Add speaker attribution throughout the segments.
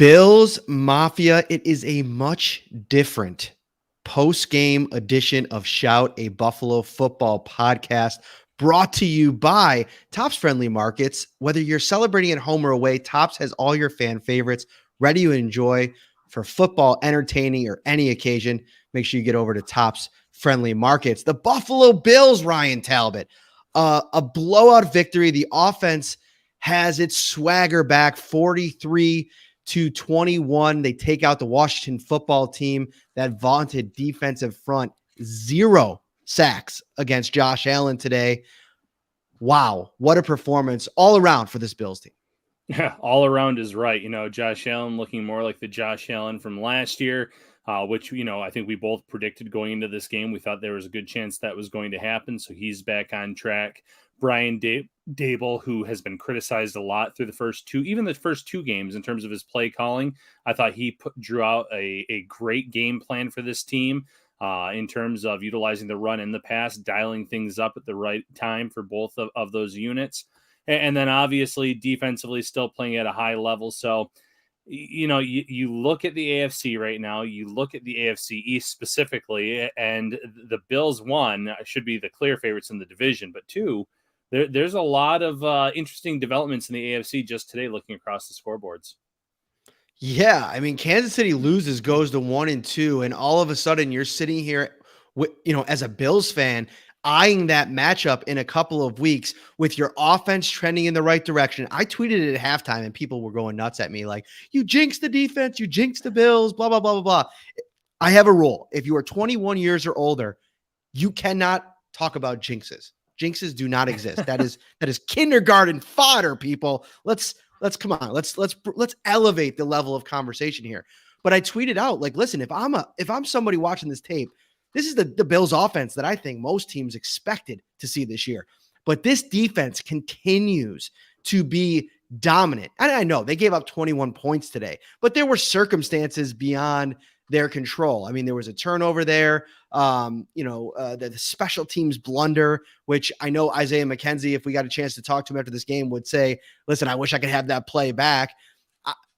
Speaker 1: Bills Mafia, it is a much different post-game edition of Shout, a Buffalo football podcast brought to you by Tops Friendly Markets. Whether you're celebrating at home or away, Tops has all your fan favorites ready to enjoy for football, entertaining, or any occasion. Make sure you get over to Tops Friendly Markets. The Buffalo Bills, Ryan Talbot, a blowout victory. The offense has its swagger back, 43-21. They take out the Washington football team. That vaunted defensive front, 0 sacks against Josh Allen today. Wow, what a performance all around for this Bills team.
Speaker 2: Yeah, all around is right. Josh Allen looking more like the Josh Allen from last year, which, I think we both predicted going into this game. We thought there was a good chance that was going to happen. So he's back on track. Brian Daboll, who has been criticized a lot through the first two games in terms of his play calling. I thought he drew out a great game plan for this team in terms of utilizing the run and the pass, dialing things up at the right time for both of those units. And then obviously defensively still playing at a high level. So, you look at the AFC right now, you look at the AFC East specifically, and the Bills, one, should be the clear favorites in the division, but two, there's a lot of interesting developments in the AFC just today looking across the scoreboards.
Speaker 1: Yeah, I mean, Kansas City loses, goes to 1-2, and all of a sudden you're sitting here, as a Bills fan, eyeing that matchup in a couple of weeks with your offense trending in the right direction. I tweeted it at halftime and people were going nuts at me like, you jinxed the defense, you jinxed the Bills, blah, blah, blah, blah, blah. I have a rule. If you are 21 years or older, you cannot talk about jinxes. Jinxes do not exist. That is kindergarten fodder, people. Let's come on. Let's elevate the level of conversation here. But I tweeted out, like, listen, if I'm somebody watching this tape, this is the Bills offense that I think most teams expected to see this year. But this defense continues to be dominant. And I know they gave up 21 points today, but there were circumstances beyond their control. I mean, there was a turnover there, the special teams blunder, which I know Isaiah McKenzie, if we got a chance to talk to him after this game, would say, listen, I wish I could have that play back.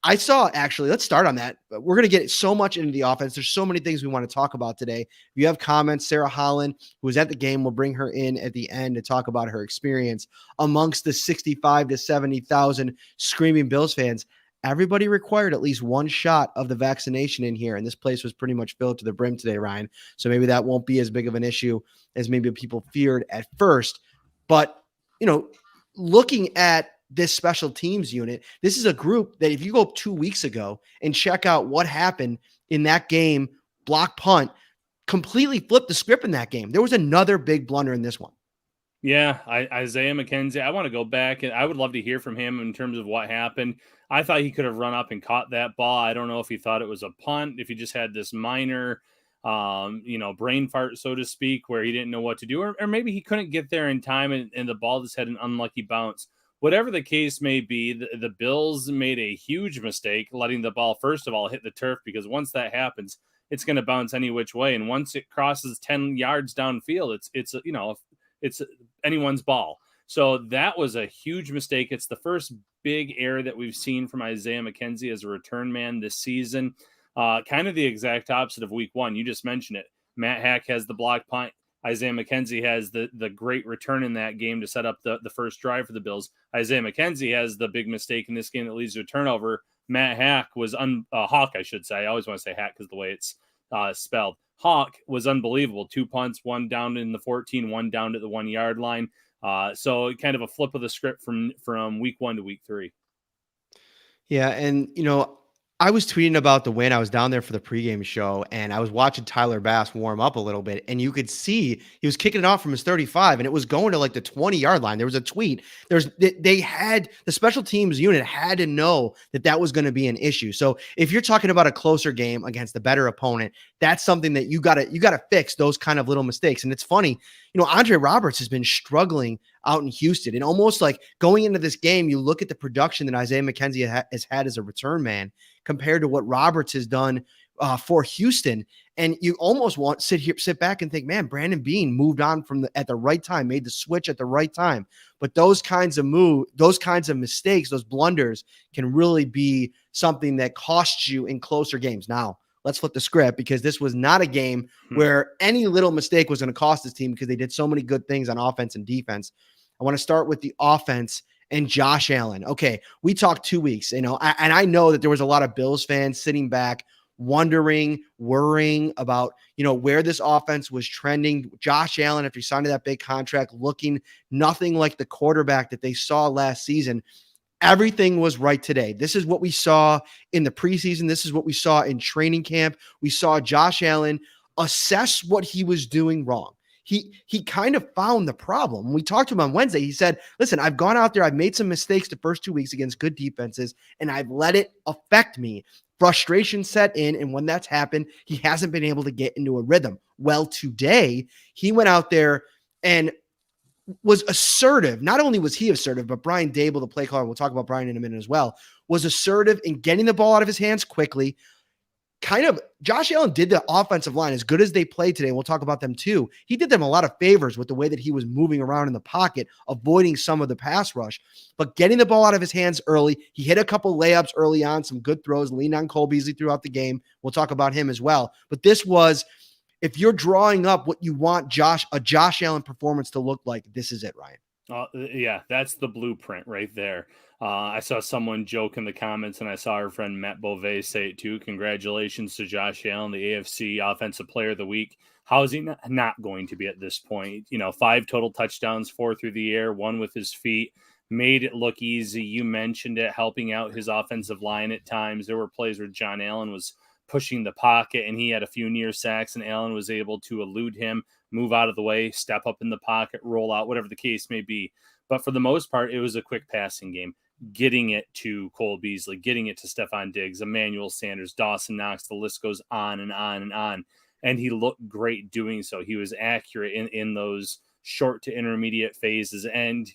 Speaker 1: I saw, actually, let's start on that. We're going to get so much into the offense. There's so many things we want to talk about today. If you have comments, Sarah Holland, who was at the game, we'll bring her in at the end to talk about her experience amongst the 65 to 70,000 screaming Bills fans. Everybody required at least one shot of the vaccination in here, and this place was pretty much filled to the brim today, Ryan. So maybe that won't be as big of an issue as maybe people feared at first. But, looking at this special teams unit, this is a group that if you go 2 weeks ago and check out what happened in that game, block punt, completely flipped the script in that game. There was another big blunder in this one.
Speaker 2: Yeah, Isaiah McKenzie, I want to go back and I would love to hear from him in terms of what happened. I thought he could have run up and caught that ball. I don't know if he thought it was a punt, if he just had this minor, brain fart, so to speak, where he didn't know what to do, or maybe he couldn't get there in time and the ball just had an unlucky bounce. Whatever the case may be, the Bills made a huge mistake letting the ball, first of all, hit the turf, because once that happens, it's going to bounce any which way. And once it crosses 10 yards downfield, it's anyone's ball. So that was a huge mistake. It's the first big error that we've seen from Isaiah McKenzie as a return man this season. Kind of the exact opposite of week one. You just mentioned it. Matt Hack has the block punt. Isaiah McKenzie has the great return in that game to set up the first drive for the Bills. Isaiah McKenzie has the big mistake in this game that leads to a turnover. Matt Hack was Hawk, I should say. I always want to say Hack because the way it's spelled. Hawk was unbelievable. 2 punts, one down in the 14, one down to the 1 yard line. So kind of a flip of the script from week one to week three.
Speaker 1: Yeah, and I was tweeting about the win. I was down there for the pregame show, and I was watching Tyler Bass warm up a little bit, and you could see he was kicking it off from his 35, and it was going to like the 20-yard line. There was a tweet. The special teams unit had to know that was going to be an issue. So if you're talking about a closer game against a better opponent, that's something that you gotta fix, those kind of little mistakes. And it's funny, Andre Roberts has been struggling out in Houston, and almost like going into this game, you look at the production that Isaiah McKenzie has had as a return man compared to what Roberts has done for Houston. And you almost want to sit back and think, man, Brandon Beane moved on at the right time, made the switch at the right time. But those kinds of mistakes, those blunders can really be something that costs you in closer games. Now, let's flip the script, because this was not a game where any little mistake was going to cost this team, because they did so many good things on offense and defense. I want to start with the offense and Josh Allen. Okay, we talked 2 weeks, and I know that there was a lot of Bills fans sitting back wondering, worrying about, where this offense was trending. Josh Allen, after he signed that big contract, looking nothing like the quarterback that they saw last season. Everything was right today. This is what we saw in the preseason. This is what we saw in training camp. We saw Josh Allen assess what he was doing wrong. He kind of found the problem. When we talked to him on Wednesday, he said, listen, I've gone out there, I've made some mistakes the first 2 weeks against good defenses, and I've let it affect me. Frustration set in, and when that's happened, he hasn't been able to get into a rhythm. Well, today, he went out there and was assertive. Not only was he assertive, but Brian Dable, the play caller, we'll talk about Brian in a minute as well, was assertive in getting the ball out of his hands quickly. Josh Allen did the offensive line, as good as they played today, we'll talk about them too. He did them a lot of favors with the way that he was moving around in the pocket, avoiding some of the pass rush, but getting the ball out of his hands early. He hit a couple layups early on, some good throws, leaned on Cole Beasley throughout the game. We'll talk about him as well. But this was, if you're drawing up what you want a Josh Allen performance to look like, this is it, Ryan.
Speaker 2: Yeah, that's the blueprint right there. I saw someone joke in the comments, and I saw our friend Matt Beauvais say it too. Congratulations to Josh Allen, the AFC Offensive Player of the Week. How is he not going to be at this point? 5 total touchdowns, 4 through the air, 1 with his feet, made it look easy. You mentioned it, helping out his offensive line at times. There were plays where John Allen was pushing the pocket, and he had a few near sacks, and Allen was able to elude him, move out of the way, step up in the pocket, roll out, whatever the case may be. But for the most part, it was a quick passing game, getting it to Cole Beasley, getting it to Stephon Diggs, Emmanuel Sanders, Dawson Knox, the list goes on and on and on. And he looked great doing so. He was accurate in those short to intermediate phases. And,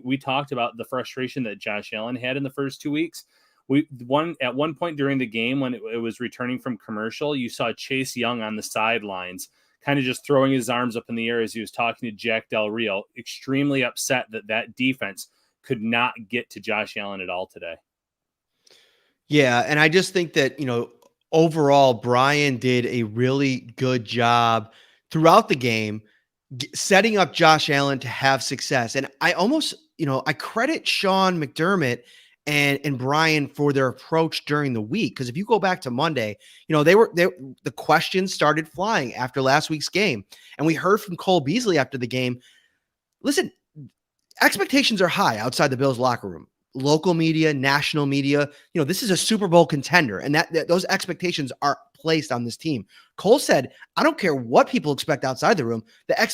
Speaker 2: we talked about the frustration that Josh Allen had in the first 2 weeks. At one point during the game, when it was returning from commercial, you saw Chase Young on the sidelines, kind of just throwing his arms up in the air as he was talking to Jack Del Rio, extremely upset that defense could not get to Josh Allen at all today.
Speaker 1: Yeah, and I just think that, overall, Brian did a really good job throughout the game setting up Josh Allen to have success. And I almost, I credit Sean McDermott and Brian for their approach during the week. Because if you go back to Monday, the questions started flying after last week's game. And we heard from Cole Beasley after the game, listen, expectations are high outside the Bills locker room. Local media, national media, this is a Super Bowl contender, and that those expectations are placed on this team. Cole said, I don't care what people expect outside the room.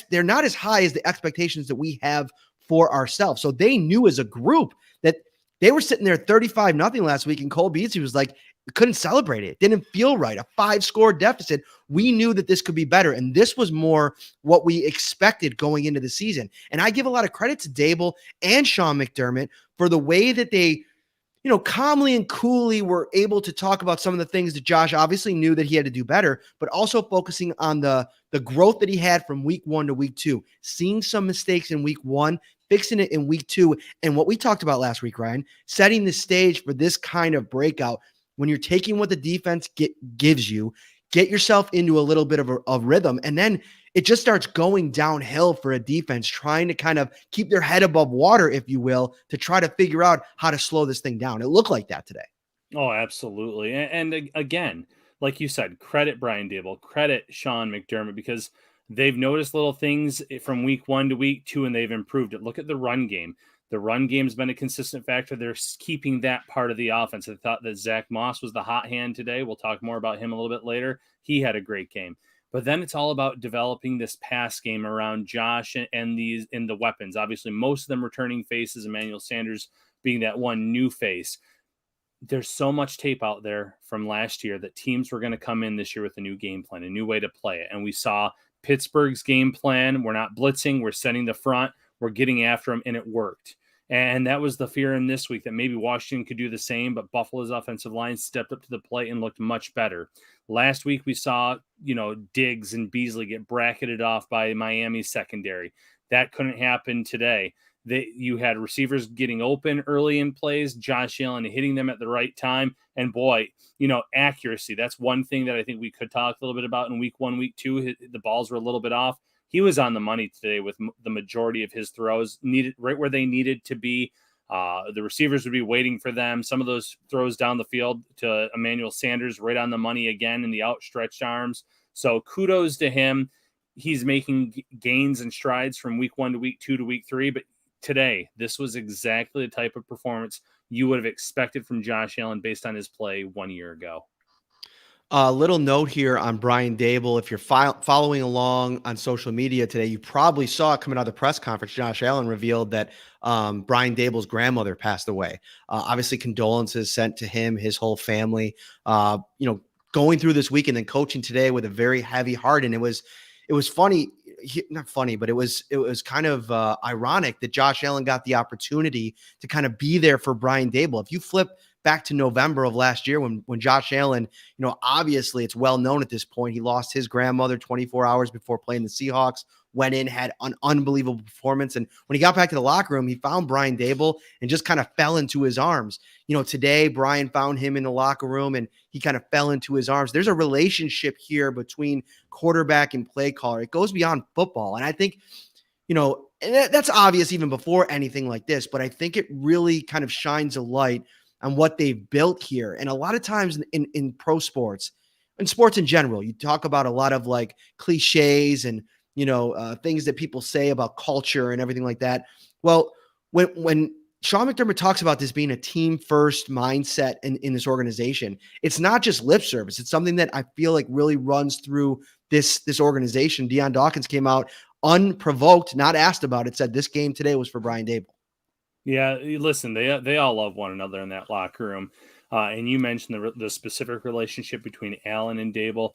Speaker 1: They're not as high as the expectations that we have for ourselves. So they knew as a group that they were sitting there 35-0 last week, and Cole Beasley was like, couldn't celebrate it. Didn't feel right. A 5-score deficit. We knew that this could be better. And this was more what we expected going into the season. And I give a lot of credit to Dable and Sean McDermott for the way that they, calmly and coolly were able to talk about some of the things that Josh obviously knew that he had to do better, but also focusing on the growth that he had from week 1 to week 2, seeing some mistakes in week 1, fixing it in week 2. And what we talked about last week, Ryan, setting the stage for this kind of breakout. When you're taking what the defense gives you, get yourself into a little bit of a rhythm, and then it just starts going downhill for a defense trying to kind of keep their head above water, if you will, to try to figure out how to slow this thing down. It looked like that today.
Speaker 2: Oh, absolutely. And again, like you said, credit Brian Dable, credit Sean McDermott, because they've noticed little things from week 1 to week 2, and they've improved it. Look at the run game. The run game's been a consistent factor. They're keeping that part of the offense. I thought that Zach Moss was the hot hand today. We'll talk more about him a little bit later. He had a great game. But then it's all about developing this pass game around Josh and the weapons. Obviously, most of them returning faces, Emmanuel Sanders being that one new face. There's so much tape out there from last year that teams were going to come in this year with a new game plan, a new way to play it. And we saw Pittsburgh's game plan. We're not blitzing. We're setting the front. We're getting after them, and it worked. And that was the fear in this week, that maybe Washington could do the same, but Buffalo's offensive line stepped up to the plate and looked much better. Last week, we saw, Diggs and Beasley get bracketed off by Miami's secondary. That couldn't happen today. You had receivers getting open early in plays, Josh Allen hitting them at the right time. And boy, accuracy. That's one thing that I think we could talk a little bit about in week 1, week 2. The balls were a little bit off. He was on the money today with the majority of his throws needed right where they needed to be. The receivers would be waiting for them. Some of those throws down the field to Emmanuel Sanders, right on the money again in the outstretched arms. So kudos to him. He's making gains and strides from week 1 to week 2 to week 3. But today, this was exactly the type of performance you would have expected from Josh Allen based on his play 1 year ago.
Speaker 1: A little note here on Brian Daboll. If you're following along on social media today, you probably saw it coming out of the press conference. Josh Allen revealed that Brian Daboll's grandmother passed away. Obviously, condolences sent to him, his whole family. Going through this week and then coaching today with a very heavy heart. And it was funny, not funny, but it was kind of ironic that Josh Allen got the opportunity to kind of be there for Brian Daboll. If you flip back to November of last year when Josh Allen, obviously it's well known at this point, he lost his grandmother 24 hours before playing the Seahawks, went in, had an unbelievable performance. And when he got back to the locker room, he found Brian Daboll and just kind of fell into his arms. Today, Brian found him in the locker room and he kind of fell into his arms. There's a relationship here between quarterback and play caller. It goes beyond football. And I think, and that's obvious even before anything like this, but I think it really kind of shines a light on what they've built here. And a lot of times in pro sports, in sports in general, you talk about a lot of like cliches and, things that people say about culture and everything like that. Well, when Sean McDermott talks about this being a team first mindset in this organization, it's not just lip service. It's something that I feel like really runs through this organization. Deion Dawkins came out unprovoked, not asked about it, said this game today was for Brian Daboll.
Speaker 2: Yeah, listen, they all love one another in that locker room. And you mentioned the specific relationship between Allen and Daboll.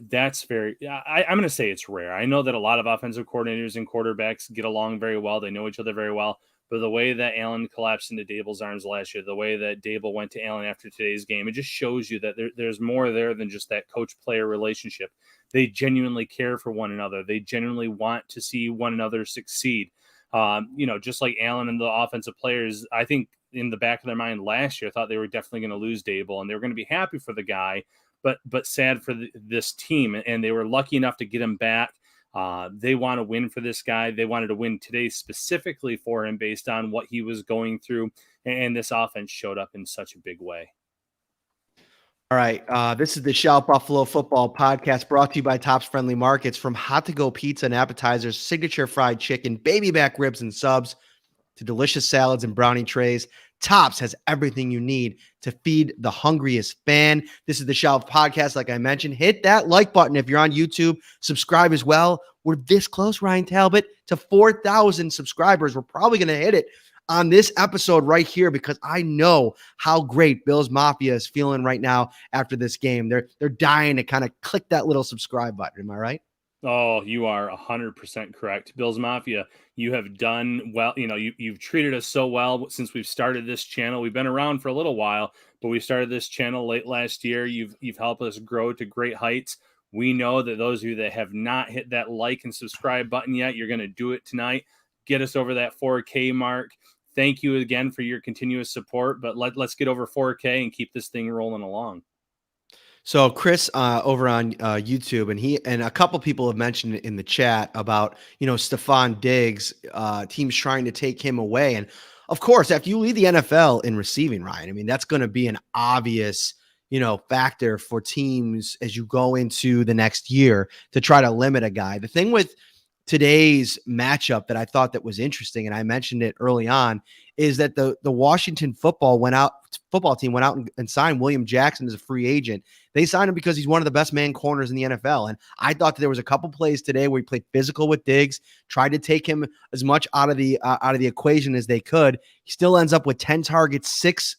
Speaker 2: That's I'm going to say it's rare. I know that a lot of offensive coordinators and quarterbacks get along very well. They know each other very well. But the way that Allen collapsed into Daboll's arms last year, the way that Daboll went to Allen after today's game, it just shows you that there's more there than just that coach-player relationship. They genuinely care for one another. They genuinely want to see one another succeed. Just like Allen and the offensive players, I think in the back of their mind last year, thought they were definitely going to lose Daboll and they were going to be happy for the guy, but sad for this team. And they were lucky enough to get him back. They want to win for this guy. They wanted to win today specifically for him based on what he was going through. And this offense showed up in such a big way.
Speaker 1: All right. This is the Shout Buffalo Football Podcast brought to you by Tops Friendly Markets. From hot-to-go pizza and appetizers, signature fried chicken, baby back ribs and subs, to delicious salads and brownie trays, Tops has everything you need to feed the hungriest fan. This is the Shout Podcast. Like I mentioned, hit that like button if you're on YouTube. Subscribe as well. We're this close, Ryan Talbot, to 4,000 subscribers. We're probably going to hit it on this episode right here because I know how great Bills Mafia is feeling right now after this game. They're dying to kind of click that little subscribe button. Am I right?
Speaker 2: Oh, you are 100% correct. Bills Mafia, you have done well. You've treated us so well since we've started this channel. We've been around for a little while, but we started this channel late last year. You've helped us grow to great heights. We know that those of you that have not hit that like and subscribe button yet, you're going to do it tonight. Get us over that 4K mark. Thank you again for your continuous support, but let's get over 4K and keep this thing rolling along.
Speaker 1: So Chris over on YouTube, and a couple people have mentioned in the chat about, Stephon Diggs, teams trying to take him away. And of course, after you lead the NFL in receiving, Ryan, I mean, that's going to be an obvious, factor for teams as you go into the next year to try to limit a guy. The thing with today's matchup that I thought that was interesting, and I mentioned it early on, is that the Washington football team went out and signed William Jackson as a free agent. They signed him because he's one of the best man corners in the NFL. And I thought that there was a couple plays today where he played physical with Diggs, tried to take him as much out of the equation as they could. He still ends up with 10 targets, 6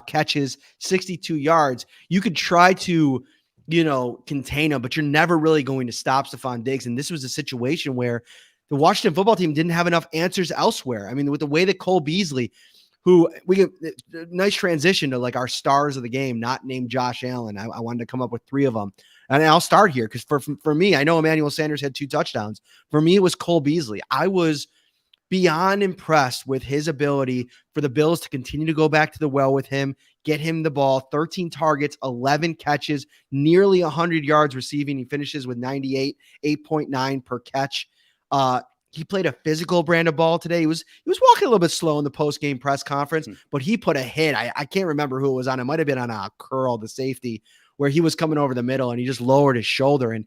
Speaker 1: catches, 62 yards. You could try to contain him, but you're never really going to stop Stephon Diggs. And this was a situation where the Washington football team didn't have enough answers elsewhere. I mean, with the way that Cole Beasley, who we get nice transition to like our stars of the game, not named Josh Allen. I wanted to come up with 3 of them. And I'll start here because for me, I know Emmanuel Sanders had 2 touchdowns. For me, it was Cole Beasley. I was beyond impressed with his ability for the Bills to continue to go back to the well with him, get him the ball, 13 targets, 11 catches, nearly 100 yards receiving. He finishes with 98, 8.9 per catch. He played a physical brand of ball today. He was walking a little bit slow in the post-game press conference, but he put a hit. I can't remember who it was on. It might have been on a curl, the safety, where he was coming over the middle and he just lowered his shoulder. And,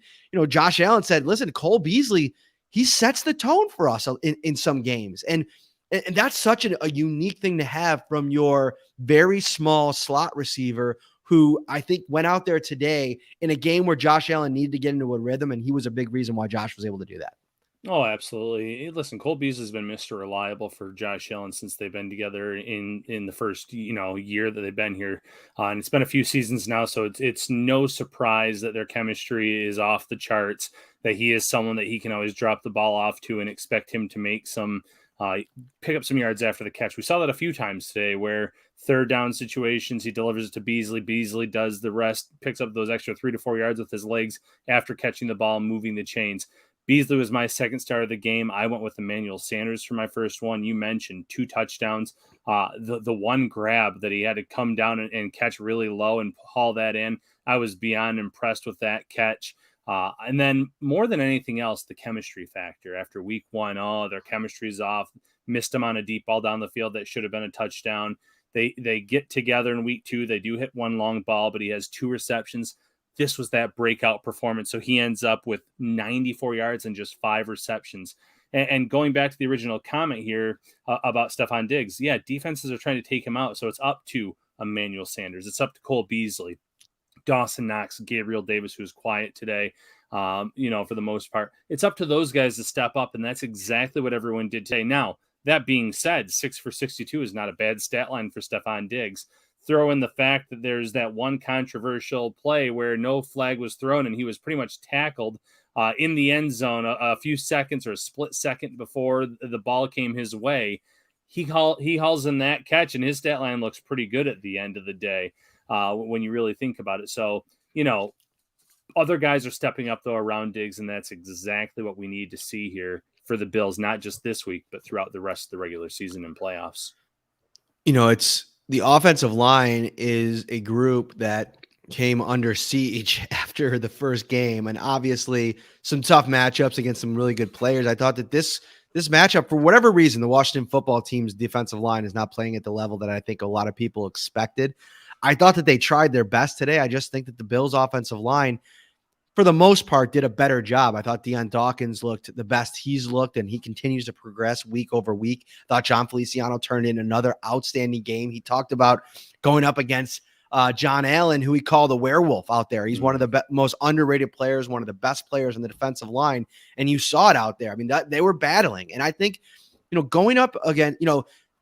Speaker 1: Josh Allen said, listen, Cole Beasley, he sets the tone for us in some games. And that's such a unique thing to have from your very small slot receiver who I think went out there today in a game where Josh Allen needed to get into a rhythm, and he was a big reason why Josh was able to do that.
Speaker 2: Oh, absolutely. Listen, Cole Beasley has been Mr. Reliable for Josh Allen since they've been together in the first year that they've been here, and it's been a few seasons now. So it's no surprise that their chemistry is off the charts. That he is someone that he can always drop the ball off to and expect him to make some pick up some yards after the catch. We saw that a few times today, where 3rd down situations he delivers it to Beasley. Beasley does the rest, picks up those extra 3 to 4 yards with his legs after catching the ball, moving the chains. Beasley was my second start of the game. I went with Emmanuel Sanders for my first one. You mentioned 2 touchdowns. The one grab that he had to come down and catch really low and haul that in. I was beyond impressed with that catch. And then more than anything else, the chemistry factor. After week 1, their chemistry's off. Missed him on a deep ball down the field that should have been a touchdown. They get together in week 2. They do hit one long ball, but he has 2 receptions. This was that breakout performance. So he ends up with 94 yards and just 5 receptions. And going back to the original comment here about Stephon Diggs, yeah, defenses are trying to take him out. So it's up to Emmanuel Sanders. It's up to Cole Beasley, Dawson Knox, Gabriel Davis, who's quiet today, for the most part. It's up to those guys to step up, and that's exactly what everyone did today. Now, that being said, 6 for 62 is not a bad stat line for Stephon Diggs. Throw in the fact that there's that one controversial play where no flag was thrown and he was pretty much tackled in the end zone a few seconds or a split second before the ball came his way. He hauls in that catch, and his stat line looks pretty good at the end of the day when you really think about it. So, other guys are stepping up, though, around Diggs, and that's exactly what we need to see here for the Bills, not just this week, but throughout the rest of the regular season and playoffs.
Speaker 1: It's the offensive line is a group that came under siege after the first game, and obviously some tough matchups against some really good players. I thought that this matchup, for whatever reason, the Washington football team's defensive line is not playing at the level that I think a lot of people expected. I thought that they tried their best today. I just think that the Bills' offensive line, for the most part, did a better job. I thought Deion Dawkins looked the best he's looked, and he continues to progress week over week. I thought John Feliciano turned in another outstanding game. He talked about going up against John Allen, who he called a werewolf out there. He's one of the most underrated players, one of the best players on the defensive line, and you saw it out there. I mean, they were battling, and I think, going up again,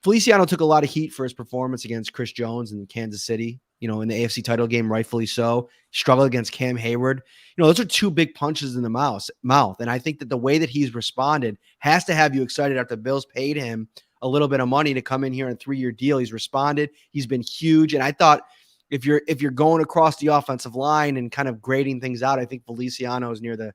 Speaker 1: Feliciano took a lot of heat for his performance against Chris Jones in Kansas City, in the AFC title game, rightfully so. Struggled against Cam Hayward. Those are 2 big punches in the mouth. And I think that the way that he's responded has to have you excited after the Bills paid him a little bit of money to come in here on a 3-year deal. He's responded. He's been huge. And I thought if you're going across the offensive line and kind of grading things out, I think Feliciano is near the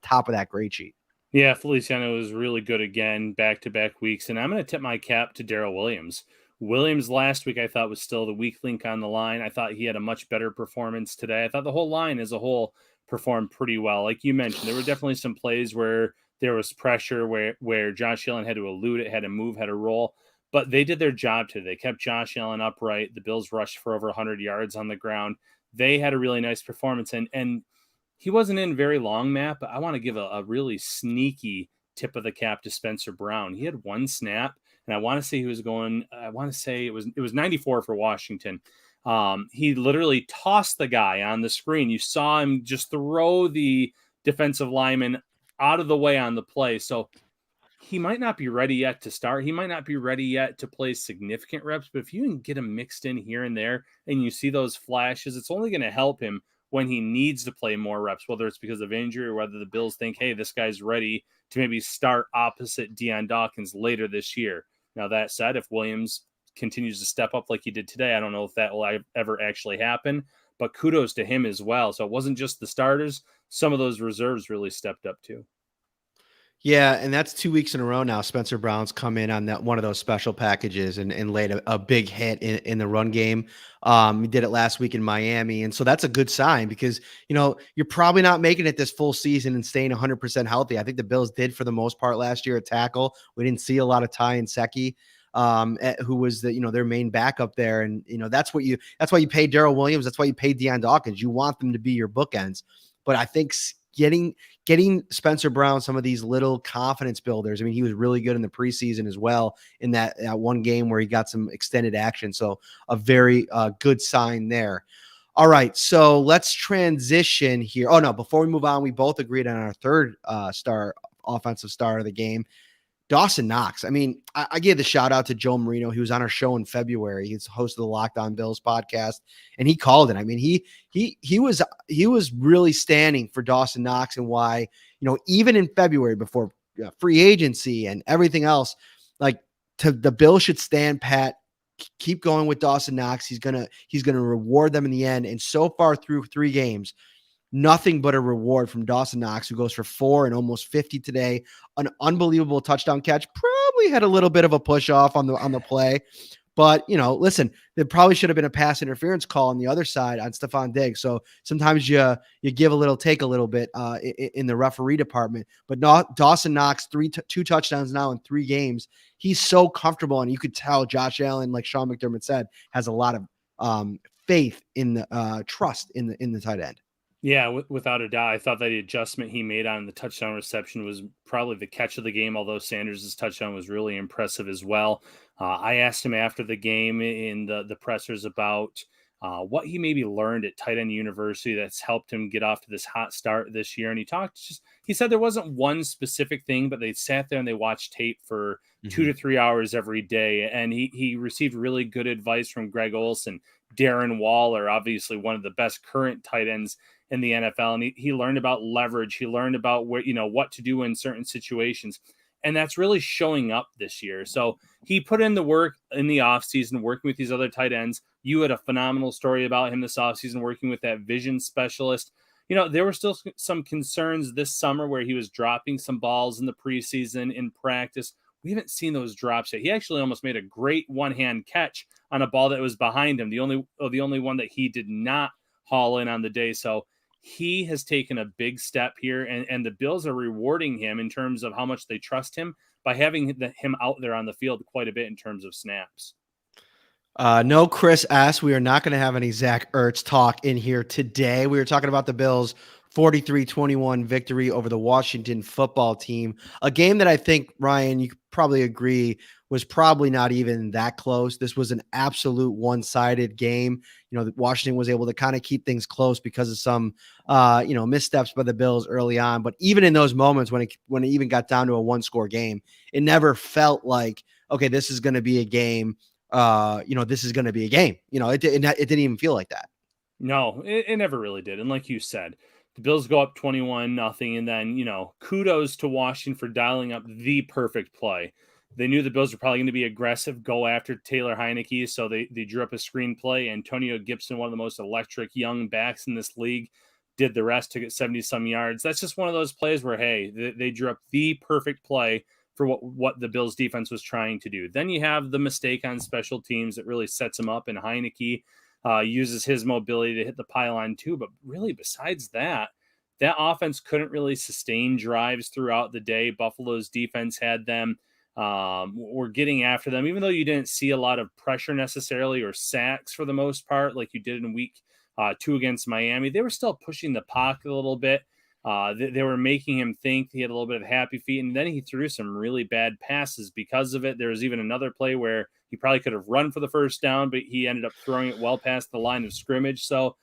Speaker 1: top of that grade sheet.
Speaker 2: Yeah, Feliciano was really good again, back-to-back weeks. And I'm going to tip my cap to Darrell Williams. Williams last week I thought was still the weak link on the line. I thought he had a much better performance today. I thought the whole line as a whole performed pretty well. Like you mentioned, there were definitely some plays where there was pressure, where Josh Allen had to elude it, had to move, had to roll. But they did their job today. They kept Josh Allen upright. The Bills rushed for over 100 yards on the ground. They had a really nice performance. And he wasn't in very long, Matt, but I want to give a really sneaky tip of the cap to Spencer Brown. He had 1 snap. And I want to say it was 94 for Washington. He literally tossed the guy on the screen. You saw him just throw the defensive lineman out of the way on the play. So he might not be ready yet to start. He might not be ready yet to play significant reps, but if you can get him mixed in here and there and you see those flashes, it's only going to help him when he needs to play more reps, whether it's because of injury or whether the Bills think, hey, this guy's ready to maybe start opposite Deion Dawkins later this year. Now, that said, if Williams continues to step up like he did today, I don't know if that will ever actually happen, but kudos to him as well. So it wasn't just the starters. Some of those reserves really stepped up too.
Speaker 1: Yeah, and that's 2 weeks in a row now. Spencer Brown's come in on that one of those special packages and laid a big hit in the run game. He did it last week in Miami, and so that's a good sign because you're probably not making it this full season and staying 100% healthy. I think the Bills did for the most part last year at tackle. We didn't see a lot of Ty and Secchi, who was their main backup there, and that's why you pay Darrell Williams. That's why you pay Deion Dawkins. You want them to be your bookends, but I think getting Spencer Brown some of these little confidence builders. I mean, he was really good in the preseason as well in that one game where he got some extended action. So a very good sign there. All right, so let's transition here. Oh, no, before we move on, we both agreed on our third offensive star of the game, Dawson Knox. I mean, I gave the shout out to Joe Marino. He was on our show in February. He's host of the Locked On Bills podcast, and he called it. I mean, he was really standing for Dawson Knox and why, even in February before free agency and everything else, like the Bills should stand pat, keep going with Dawson Knox. He's gonna reward them in the end. And so far through 3 games, nothing but a reward from Dawson Knox, who goes for 4 and almost 50 today. An unbelievable touchdown catch. Probably had a little bit of a push off on the play. But, listen, there probably should have been a pass interference call on the other side on Stephon Diggs. So sometimes you give a little, take a little bit in the referee department. But Dawson Knox, 2 touchdowns now in 3 games. He's so comfortable. And you could tell Josh Allen, like Sean McDermott said, has a lot of faith in the trust in the tight end.
Speaker 2: Yeah, without a doubt. I thought that the adjustment he made on the touchdown reception was probably the catch of the game, although Sanders' touchdown was really impressive as well. I asked him after the game in the pressers about what he maybe learned at tight end university that's helped him get off to this hot start this year. And he said there wasn't one specific thing, but they sat there and they watched tape for 2 to 3 hours every day. And he received really good advice from Greg Olsen, Darren Waller, obviously one of the best current tight ends in the NFL. And he learned about leverage. He learned about what to do in certain situations. And that's really showing up this year. So he put in the work in the offseason, working with these other tight ends. You had a phenomenal story about him this offseason, working with that vision specialist. There were still some concerns this summer where he was dropping some balls in the preseason in practice. We haven't seen those drops yet. He actually almost made a great one-hand catch on a ball that was behind him. The only one that he did not haul in on the day. So he has taken a big step here, and the Bills are rewarding him in terms of how much they trust him by having him out there on the field quite a bit in terms of snaps.
Speaker 1: No Chris S. We are not going to have any Zach Ertz talk in here today. We were talking about the Bills' 43-21 victory over the Washington football team, a game that I think, Ryan, you probably agree was probably not even that close. This was an absolute one-sided game. Washington was able to kind of keep things close because of some, missteps by the Bills early on. But even in those moments when it even got down to a 1-score game, it never felt like, okay, this is going to be a game. This is going to be a game. It didn't even feel like that.
Speaker 2: No, it never really did. And like you said, the Bills go up 21-0, and then, kudos to Washington for dialing up the perfect play. They knew the Bills were probably going to be aggressive, go after Taylor Heineke, so they drew up a screenplay. Antonio Gibson, one of the most electric young backs in this league, did the rest to get 70-some yards. That's just one of those plays where, hey, they drew up the perfect play for what the Bills defense was trying to do. Then you have the mistake on special teams that really sets them up, and Heineke uses his mobility to hit the pylon too. But really, besides that offense couldn't really sustain drives throughout the day. Buffalo's defense had them. Were getting after them, even though you didn't see a lot of pressure necessarily or sacks for the most part, like you did in week 2 against Miami. They were still pushing the pocket a little bit. They were making him think he had a little bit of happy feet, and then he threw some really bad passes because of it. There was even another play where he probably could have run for the first down, but he ended up throwing it well past the line of scrimmage. So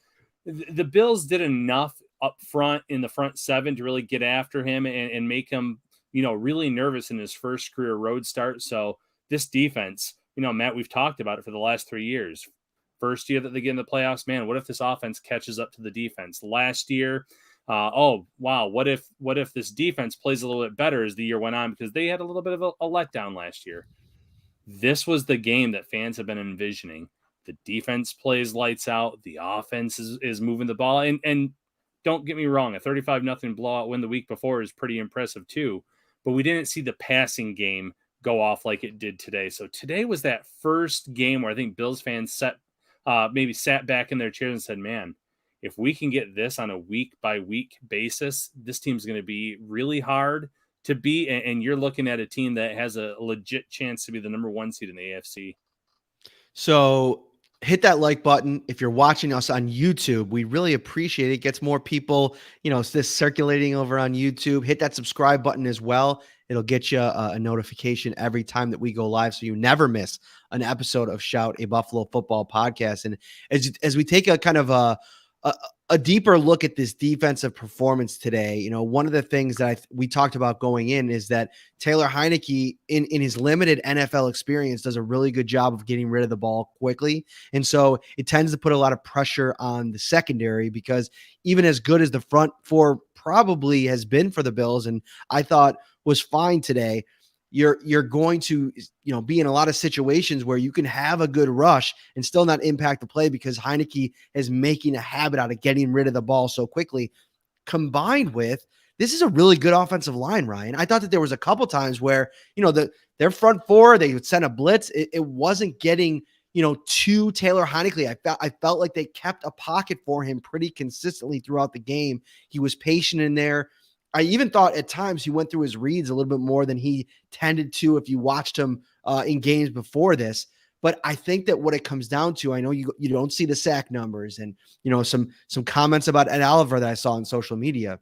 Speaker 2: the Bills did enough up front in the front 7 to really get after him and make him really nervous in his first career road start. So this defense, Matt, we've talked about it for the last 3 years. first year that they get in the playoffs, man, what if this offense catches up to the defense? Last year, oh wow, what if this defense plays a little bit better as the year went on, because they had a little bit of a letdown last year. This was the game that fans have been envisioning. The defense plays lights out, the offense is moving the ball, and don't get me wrong, a 35-0 blowout win the week before is pretty impressive too, but we didn't see the passing game go off like it did today. So today was that first game where I think Bills fans maybe sat back in their chairs and said, man, if we can get this on a week-by-week basis, this team's going to be really hard to beat, and you're looking at a team that has a legit chance to be the number 1 seed in the AFC.
Speaker 1: So hit that like button. If you're watching us on YouTube, we really appreciate it. It gets more people, this circulating over on YouTube. Hit that subscribe button as well. It'll get you a notification every time that we go live, so you never miss an episode of Shout, a Buffalo football podcast. And as we take a kind of a deeper look at this defensive performance today, one of the things that we talked about going in is that Taylor Heinicke, in his limited NFL experience, does a really good job of getting rid of the ball quickly. And so it tends to put a lot of pressure on the secondary, because even as good as the front four probably has been for the Bills, and I thought was fine today, you're going to, be in a lot of situations where you can have a good rush and still not impact the play, because Heinicke is making a habit out of getting rid of the ball so quickly. Combined with, this is a really good offensive line, Ryan. I thought that there was a couple times where, their front four, they would send a blitz. It wasn't getting, to Taylor Heinicke. I felt like they kept a pocket for him pretty consistently throughout the game. He was patient in there. I even thought at times he went through his reads a little bit more than he tended to if you watched him in games before this. But I think that what it comes down to, I know you don't see the sack numbers and, some comments about Ed Oliver that I saw on social media.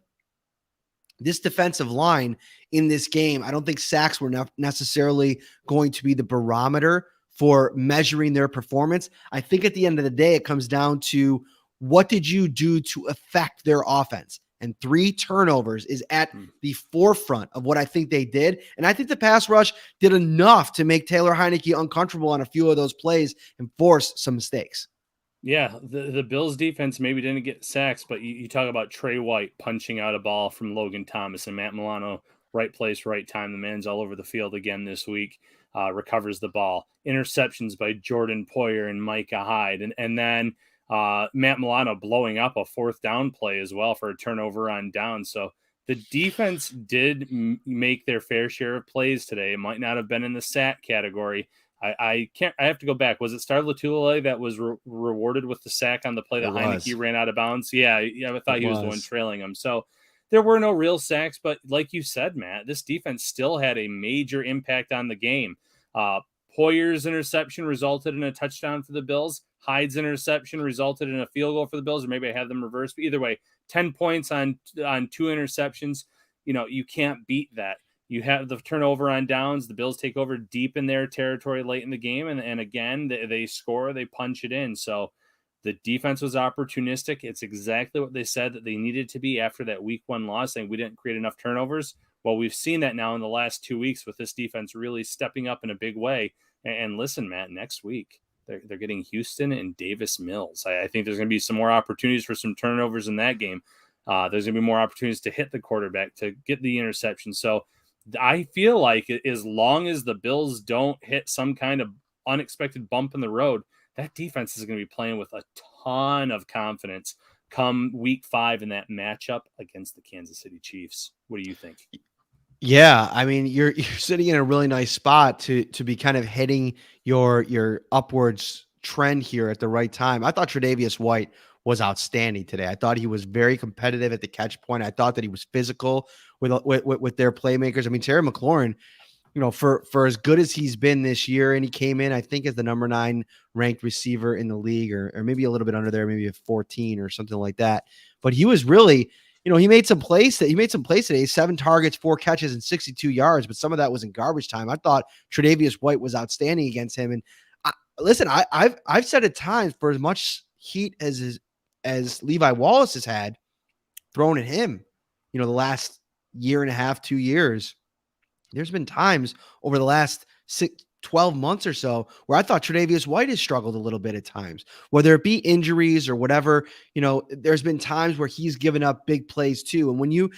Speaker 1: This defensive line in this game, I don't think sacks were necessarily going to be the barometer for measuring their performance. I think at the end of the day, it comes down to, what did you do to affect their offense? And 3 turnovers is at the forefront of what I think they did. And I think the pass rush did enough to make Taylor Heinicke uncomfortable on a few of those plays and force some mistakes.
Speaker 2: Yeah, the Bills defense maybe didn't get sacks, but you talk about Trey White punching out a ball from Logan Thomas, and Matt Milano, right place, right time. The man's all over the field again this week, recovers the ball. Interceptions by Jordan Poyer and Micah Hyde. And then Matt Milano blowing up a 4th down play as well for a turnover on down. So the defense did make their fair share of plays today. It might not have been in the sack category. I have to go back. Was it Star Lotulelei that was rewarded with the sack on the play that Heinicke ran out of bounds? Yeah, I thought he was the one trailing him. So there were no real sacks, but like you said, Matt, this defense still had a major impact on the game. Poyer's interception resulted in a touchdown for the Bills. Hyde's interception resulted in a field goal for the Bills, or maybe I have them reversed. But either way, 10 points on 2 interceptions. You can't beat that. You have the turnover on downs. The Bills take over deep in their territory late in the game. And again, they score, they punch it in. So the defense was opportunistic. It's exactly what they said that they needed to be after that week 1 loss, saying we didn't create enough turnovers. Well, we've seen that now in the last 2 weeks with this defense really stepping up in a big way. And listen, Matt, next week, they're getting Houston and Davis Mills. I think there's going to be some more opportunities for some turnovers in that game. There's going to be more opportunities to hit the quarterback, to get the interception. So I feel like as long as the Bills don't hit some kind of unexpected bump in the road, that defense is going to be playing with a ton of confidence come week 5 in that matchup against the Kansas City Chiefs. What do you think?
Speaker 1: Yeah, I mean, you're sitting in a really nice spot to be kind of hitting your upwards trend here at the right time. I thought Tre'Davious White was outstanding today. I thought he was very competitive at the catch point. I thought that he was physical with their playmakers. I mean, Terry McLaurin, for as good as he's been this year, and he came in, I think, as the number 9 ranked receiver in the league, or maybe a little bit under there, maybe a 14 or something like that. But he was really, he made some plays today, 7 targets, 4 catches, and 62 yards, but some of that was in garbage time. I thought Tre'Davious White was outstanding against him. And listen, I've said at times, for as much heat as Levi Wallace has had thrown at him, the last year and a half, 2 years, there's been times over the last 12 months or so where I thought Tre'Davious White has struggled a little bit at times, whether it be injuries or whatever. There's been times where he's given up big plays too. And when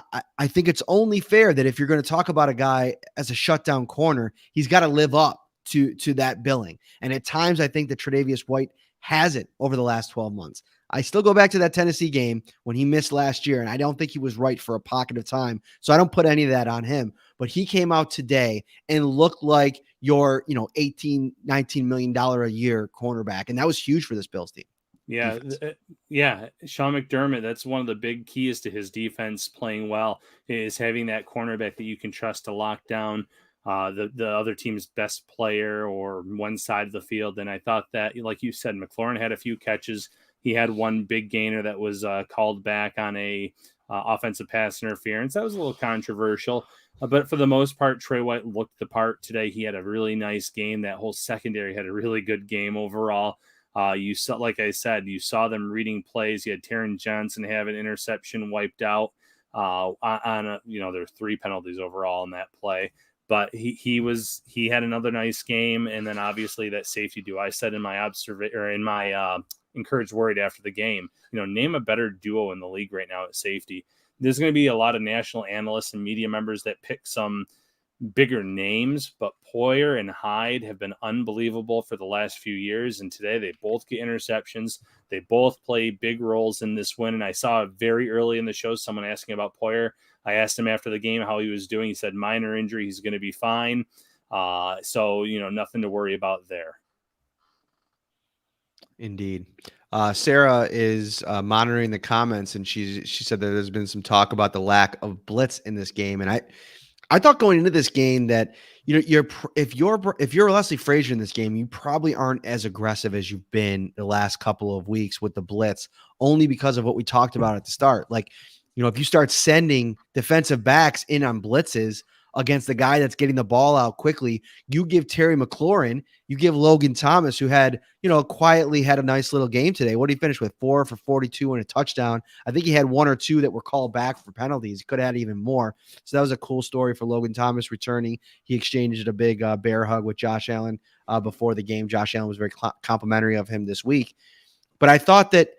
Speaker 1: I think it's only fair that if you're going to talk about a guy as a shutdown corner, he's got to live up to that billing. And at times, I think that Tre'Davious White hasn't over the last 12 months. I still go back to that Tennessee game when he missed last year, and I don't think he was right for a pocket of time. So I don't put any of that on him. But he came out today and looked like your, $18-19 million a year cornerback. And that was huge for this Bills team.
Speaker 2: Yeah. Yeah. Sean McDermott, that's one of the big keys to his defense playing well, is having that cornerback that you can trust to lock down the other team's best player or one side of the field. And I thought that, like you said, McLaurin had a few catches. He had one big gainer that was called back on a offensive pass interference. That was a little controversial. But for the most part, Trey White looked the part today. He had a really nice game. That whole secondary had a really good game overall. You saw, like I said, you saw them reading plays. You had Taron Johnson have an interception wiped out there's 3 penalties overall in that play. But he had another nice game, and then obviously that safety duo. I said in my encouraged worried after the game, name a better duo in the league right now at safety. There's going to be a lot of national analysts and media members that pick some bigger names, but Poyer and Hyde have been unbelievable for the last few years. And today they both get interceptions. They both play big roles in this win. And I saw very early in the show someone asking about Poyer. I asked him after the game how he was doing. He said minor injury. He's going to be fine. So nothing to worry about there.
Speaker 1: Indeed. Sarah is monitoring the comments, and she said that there's been some talk about the lack of blitz in this game. And I thought going into this game that if you're Leslie Frazier in this game, you probably aren't as aggressive as you've been the last couple of weeks with the blitz, only because of what we talked about at the start. Like, if you start sending defensive backs in on blitzes against the guy that's getting the ball out quickly, you give Terry McLaurin, you give Logan Thomas, who had, quietly had a nice little game today. What did he finish with? 4 for 42 and a touchdown. I think he had 1 or 2 that were called back for penalties. He could have had even more. So that was a cool story for Logan Thomas returning. He exchanged a big bear hug with Josh Allen before the game. Josh Allen was very complimentary of him this week. But I thought that,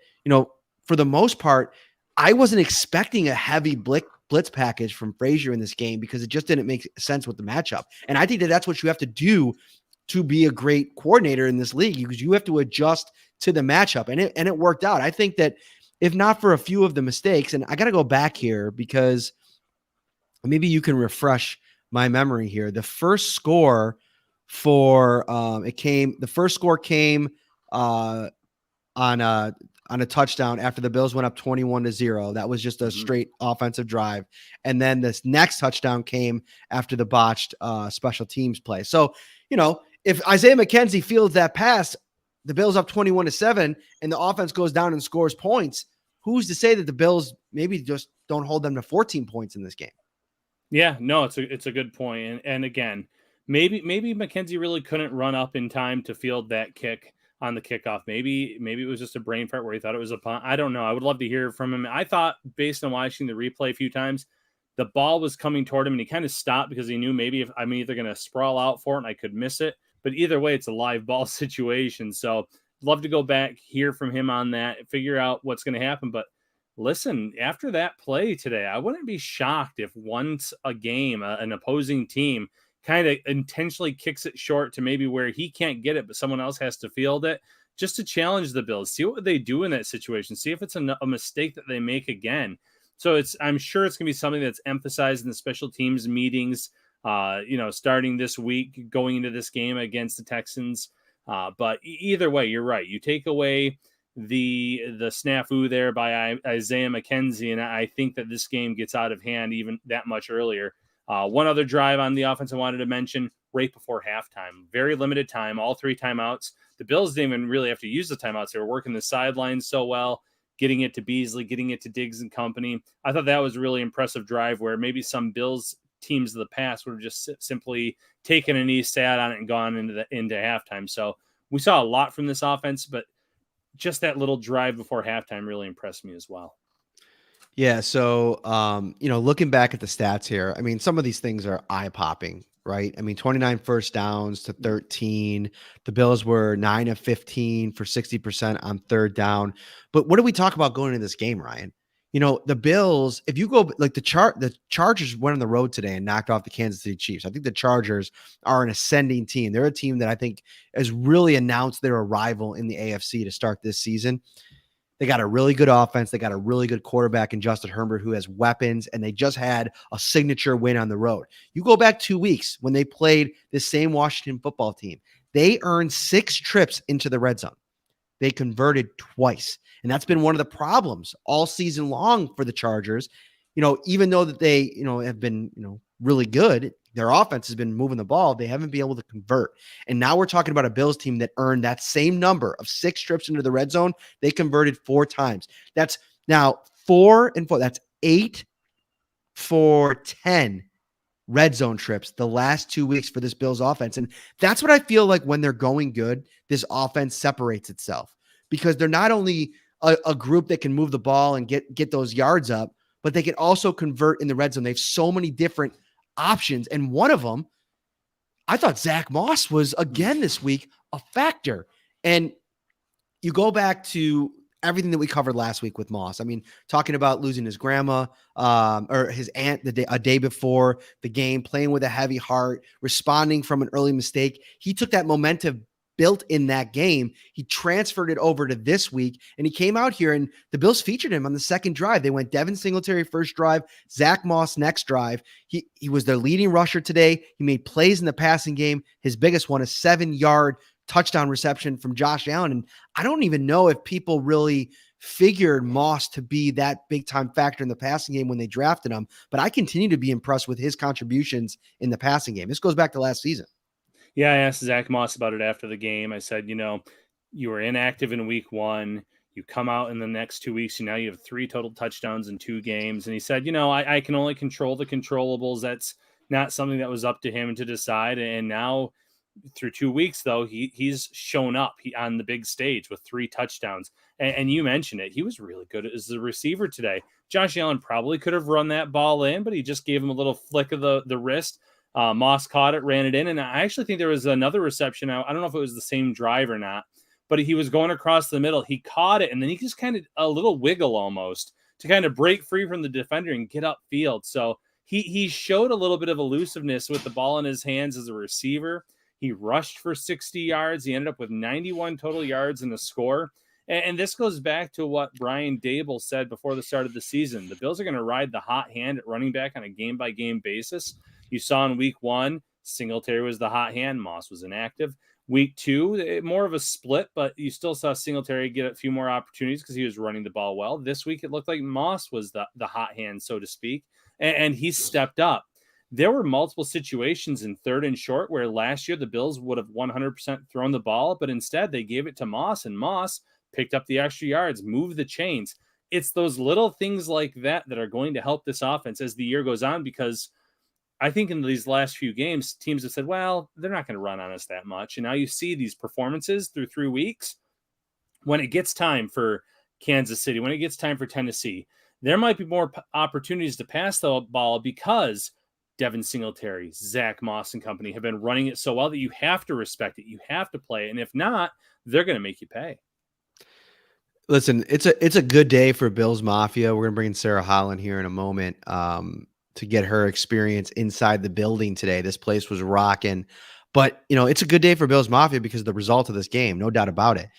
Speaker 1: for the most part, I wasn't expecting a heavy blitz package from Frazier in this game because it just didn't make sense with the matchup. And I think that that's what you have to do to be a great coordinator in this league, because you have to adjust to the matchup. And it worked out. I think that if not for a few of the mistakes, and I got to go back here because maybe you can refresh my memory here. The first score came on a touchdown after the Bills went up 21-0. That was just a straight offensive drive. And then this next touchdown came after the botched special teams play. So, if Isaiah McKenzie fields that pass, the Bills up 21-7, and the offense goes down and scores points, who's to say that the Bills maybe just don't hold them to 14 points in this game?
Speaker 2: Yeah, no, it's a good point. And again, maybe McKenzie really couldn't run up in time to field that kick on the kickoff. Maybe it was just a brain fart where he thought it was a punt. I don't know. I would love to hear from him. I thought, based on watching the replay a few times, the ball was coming toward him and he kind of stopped because he knew maybe if I'm either going to sprawl out for it and I could miss it. But either way, it's a live ball situation. So love to go back, hear from him on that, figure out what's going to happen. But listen, after that play today, I wouldn't be shocked if once a game, an opposing team kind of intentionally kicks it short to maybe where he can't get it, but someone else has to field it, just to challenge the Bills. See what they do in that situation. See if it's a mistake that they make again. So I'm sure it's going to be something that's emphasized in the special teams meetings, starting this week, going into this game against the Texans. But either way, you're right. You take away the snafu there by Isaiah McKenzie, and I think that this game gets out of hand even that much earlier. One other drive on the offense I wanted to mention, right before halftime. Very limited time, all 3 timeouts. The Bills didn't even really have to use the timeouts. They were working the sidelines so well, getting it to Beasley, getting it to Diggs and company. I thought that was a really impressive drive where maybe some Bills teams of the past would have just simply taken a knee, sat on it, and gone into halftime. So we saw a lot from this offense, but just that little drive before halftime really impressed me as well.
Speaker 1: Yeah. So, looking back at the stats here, I mean, some of these things are eye popping. right? I mean, 29 first downs to 13. The Bills were 9 of 15 for 60% on third down. But what do we talk about going into this game, Ryan? The Bills, if you go like the Chargers went on the road today and knocked off the Kansas City Chiefs. I think the Chargers are an ascending team. They're a team that I think has really announced their arrival in the AFC to start this season. They got a really good offense. They got a really good quarterback in Justin Herbert who has weapons, and they just had a signature win on the road. You go back 2 weeks when they played the same Washington football team. They earned 6 trips into the red zone. They converted twice. And that's been one of the problems all season long for the Chargers. Even though that they, have been, really good, their offense has been moving the ball. They haven't been able to convert. And now we're talking about a Bills team that earned that same number of 6 trips into the red zone. They converted 4 times. That's now 4 and 4. That's 8 for 10 red zone trips the last 2 weeks for this Bills offense. And that's what I feel like when they're going good, this offense separates itself because they're not only a group that can move the ball and get those yards up, but they can also convert in the red zone. They have so many different options. And one of them, I thought Zach Moss was again this week a factor. And you go back to everything that we covered last week with Moss. I mean, talking about losing his grandma or his aunt a day before the game, playing with a heavy heart, responding from an early mistake. He took that momentum built in that game. He transferred it over to this week, and he came out here, and the Bills featured him on the second drive. They went Devin Singletary first drive, Zach Moss next drive. He was their leading rusher today. He made plays in the passing game. His biggest one, a 7-yard touchdown reception from Josh Allen. And I don't even know if people really figured Moss to be that big time factor in the passing game when they drafted him, but I continue to be impressed with his contributions in the passing game. This goes back to last season.
Speaker 2: Yeah, I asked Zach Moss about it after the game. I said, you were inactive in week 1. You come out in the next 2 weeks, and now you have 3 total touchdowns in 2 games. And he said, I can only control the controllables. That's not something that was up to him to decide. And now through 2 weeks, though, he's shown up on the big stage with 3 touchdowns. And you mentioned it. He was really good as a receiver today. Josh Allen probably could have run that ball in, but he just gave him a little flick of the wrist. Moss caught it, ran it in, and I actually think there was another reception. I don't know if it was the same drive or not, but he was going across the middle. He caught it, and then he just kind of a little wiggle almost to kind of break free from the defender and get upfield. So he showed a little bit of elusiveness with the ball in his hands as a receiver. He rushed for 60 yards. He ended up with 91 total yards in the score. And this goes back to what Brian Dable said before the start of the season. The Bills are going to ride the hot hand at running back on a game-by-game basis. You saw in week 1, Singletary was the hot hand. Moss was inactive. Week 2, more of a split, but you still saw Singletary get a few more opportunities because he was running the ball well. This week, it looked like Moss was the hot hand, so to speak, and he stepped up. There were multiple situations in 3rd and short where last year the Bills would have 100% thrown the ball, but instead they gave it to Moss, and Moss picked up the extra yards, moved the chains. It's those little things like that that are going to help this offense as the year goes on, because I think in these last few games, teams have said, well, they're not going to run on us that much. And now you see these performances through 3 weeks. When it gets time for Kansas City, when it gets time for Tennessee, there might be more opportunities to pass the ball because Devin Singletary, Zach Moss and company have been running it so well that you have to respect it. You have to play it. And if not, they're going to make you pay.
Speaker 1: Listen, it's a good day for Bills Mafia. We're going to bring in Sarah Holland here in a moment. To get her experience inside the building today. This place was rocking, but it's a good day for Bills Mafia because of the result of this game, no doubt about it.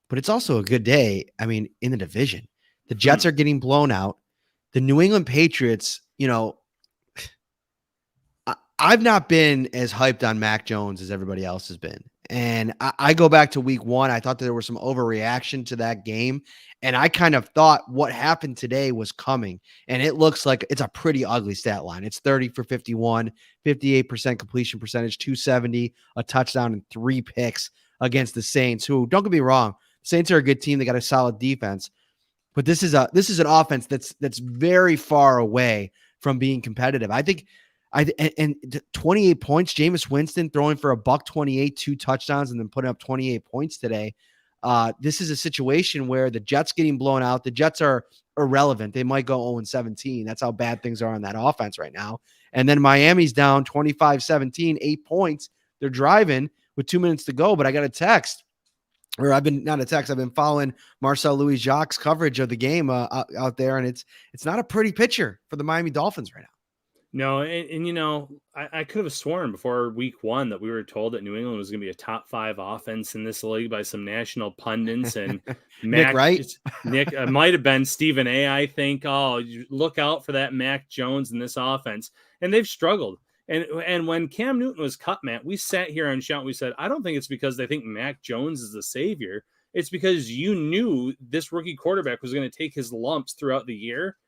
Speaker 1: But it's also a good day. I mean, in the division, the Jets are getting blown out. The New England Patriots, I've not been as hyped on Mac Jones as everybody else has been. And I go back to week 1. I thought that there was some overreaction to that game. And I kind of thought what happened today was coming. And it looks like it's a pretty ugly stat line. It's 30 for 51, 58% completion percentage, 270, a touchdown, and 3 picks against the Saints, who, don't get me wrong, Saints are a good team. They got a solid defense. But this is an offense that's very far away from being competitive. I think and 28 points, Jameis Winston throwing for $128, 2 touchdowns, and then putting up 28 points today. This is a situation where the Jets getting blown out. The Jets are irrelevant. They might go 0-17. That's how bad things are on that offense right now. And then Miami's down 25-17, 8 points. They're driving with 2 minutes to go, but I got a text. Or I've been following Marcel Louis Jacques' coverage of the game out there, and it's not a pretty picture for the Miami Dolphins right now.
Speaker 2: No, and I could have sworn before week 1 that we were told that New England was going to be a top 5 offense in this league by some national pundits, and
Speaker 1: Nick Wright,
Speaker 2: Nick might have been Stephen A. I think. Oh, look out for that Mac Jones in this offense, and they've struggled. And when Cam Newton was cut, Matt, we sat here and shout. We said, I don't think it's because they think Mac Jones is the savior. It's because you knew this rookie quarterback was going to take his lumps throughout the year.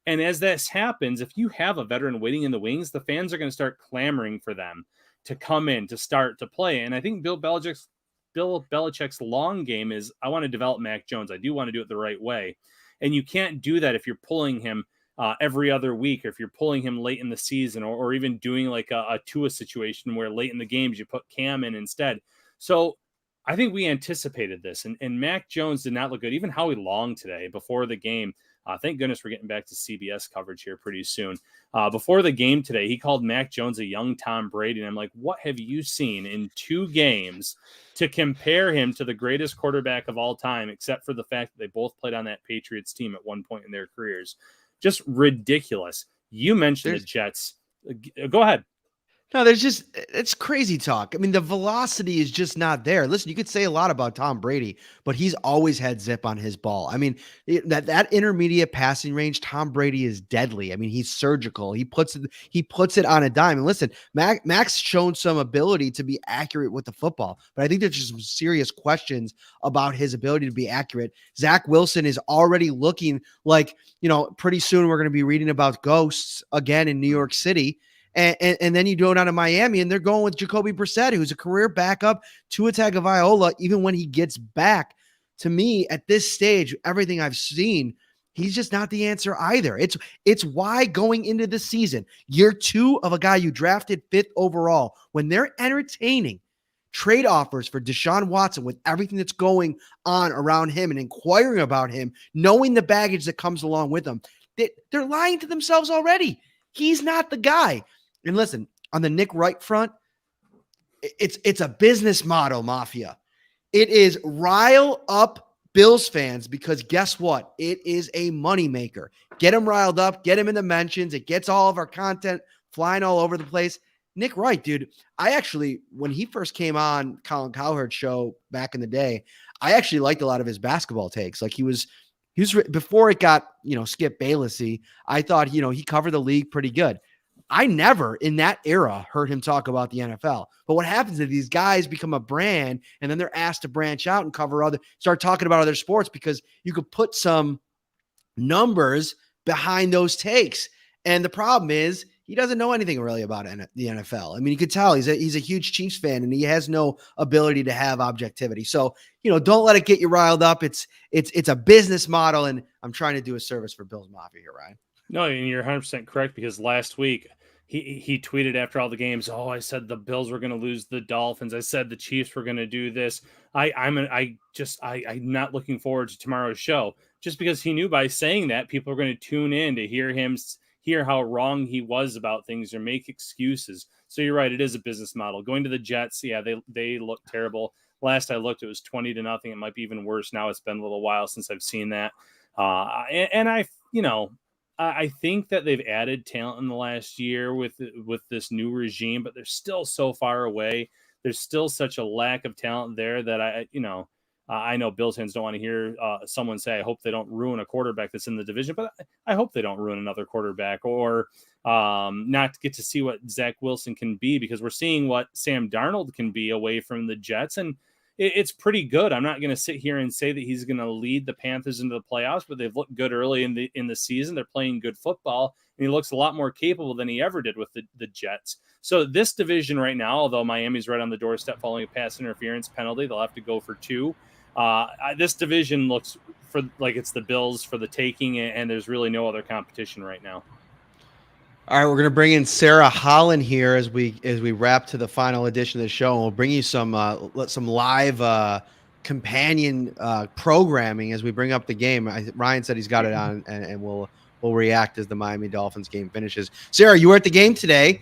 Speaker 2: And as this happens, if you have a veteran waiting in the wings, the fans are going to start clamoring for them to come in, to start to play. And I think Bill Belichick's long game is, I want to develop Mac Jones. I do want to do it the right way. And you can't do that if you're pulling him every other week, or if you're pulling him late in the season, or even doing like a Tua situation where late in the games you put Cam in instead. So I think we anticipated this, and Mac Jones did not look good. Even Howie Long today before the game, thank goodness we're getting back to CBS coverage here pretty soon. Before the game today, he called Mac Jones a young Tom Brady, and I'm like, what have you seen in 2 games to compare him to the greatest quarterback of all time, except for the fact that they both played on that Patriots team at one point in their careers? Just ridiculous. You mentioned the Jets. Go ahead.
Speaker 1: No, it's crazy talk. I mean, the velocity is just not there. Listen, you could say a lot about Tom Brady, but he's always had zip on his ball. I mean, that intermediate passing range, Tom Brady is deadly. I mean, he's surgical. He puts it on a dime. And listen, Mac's shown some ability to be accurate with the football, but I think there's just some serious questions about his ability to be accurate. Zach Wilson is already looking like, pretty soon we're going to be reading about ghosts again in New York City. And then you go down to Miami, and they're going with Jacoby Brissett, who's a career backup to Tagovailoa, even when he gets back. To me, at this stage, everything I've seen, he's just not the answer either. It's why going into the season, year 2 of a guy you drafted 5th overall, when they're entertaining trade offers for Deshaun Watson with everything that's going on around him and inquiring about him, knowing the baggage that comes along with him, they're lying to themselves already. He's not the guy. And listen, on the Nick Wright front, it's a business model, Mafia. It is rile up Bills fans, because guess what? It is a moneymaker. Get them riled up, get them in the mentions. It gets all of our content flying all over the place. Nick Wright, dude, when he first came on Colin Cowherd's show back in the day, I actually liked a lot of his basketball takes. Like he was before it got, Skip Baylessy, I thought, he covered the league pretty good. I never in that era heard him talk about the NFL. But what happens is these guys become a brand, and then they're asked to branch out and start talking about other sports, because you could put some numbers behind those takes. And the problem is he doesn't know anything really about the NFL. I mean, you could tell he's a huge Chiefs fan, and he has no ability to have objectivity. So, don't let it get you riled up. It's a business model, and I'm trying to do a service for Bills Mafia here, Ryan.
Speaker 2: No, and you're 100% correct, because last week he tweeted after all the games, I said the Bills were going to lose the Dolphins. I said the Chiefs were going to do this. I'm not looking forward to tomorrow's show, just because he knew by saying that people are going to tune in to hear how wrong he was about things or make excuses. So you're right. It is a business model. Going to the Jets. Yeah, they look terrible. Last I looked, it was 20-0. It might be even worse now. It's been a little while since I've seen that. I think that they've added talent in the last year with this new regime, but they're still so far away. There's still such a lack of talent there that I know Bills fans don't want to hear someone say, I hope they don't ruin a quarterback that's in the division, but I hope they don't ruin another quarterback, or not get to see what Zach Wilson can be, because we're seeing what Sam Darnold can be away from the Jets, and it's pretty good. I'm not going to sit here and say that he's going to lead the Panthers into the playoffs, but they've looked good early in the season. They're playing good football, and he looks a lot more capable than he ever did with the Jets. So this division right now, although Miami's right on the doorstep following a pass interference penalty, they'll have to go for 2. This division looks like it's the Bills for the taking, and there's really no other competition right now.
Speaker 1: All right, we're going to bring in Sarah Holland here as we wrap to the final edition of the show, and we'll bring you some live companion programming as we bring up the game. Ryan said he's got it on, and we'll react as the Miami Dolphins game finishes. Sarah, you were at the game today.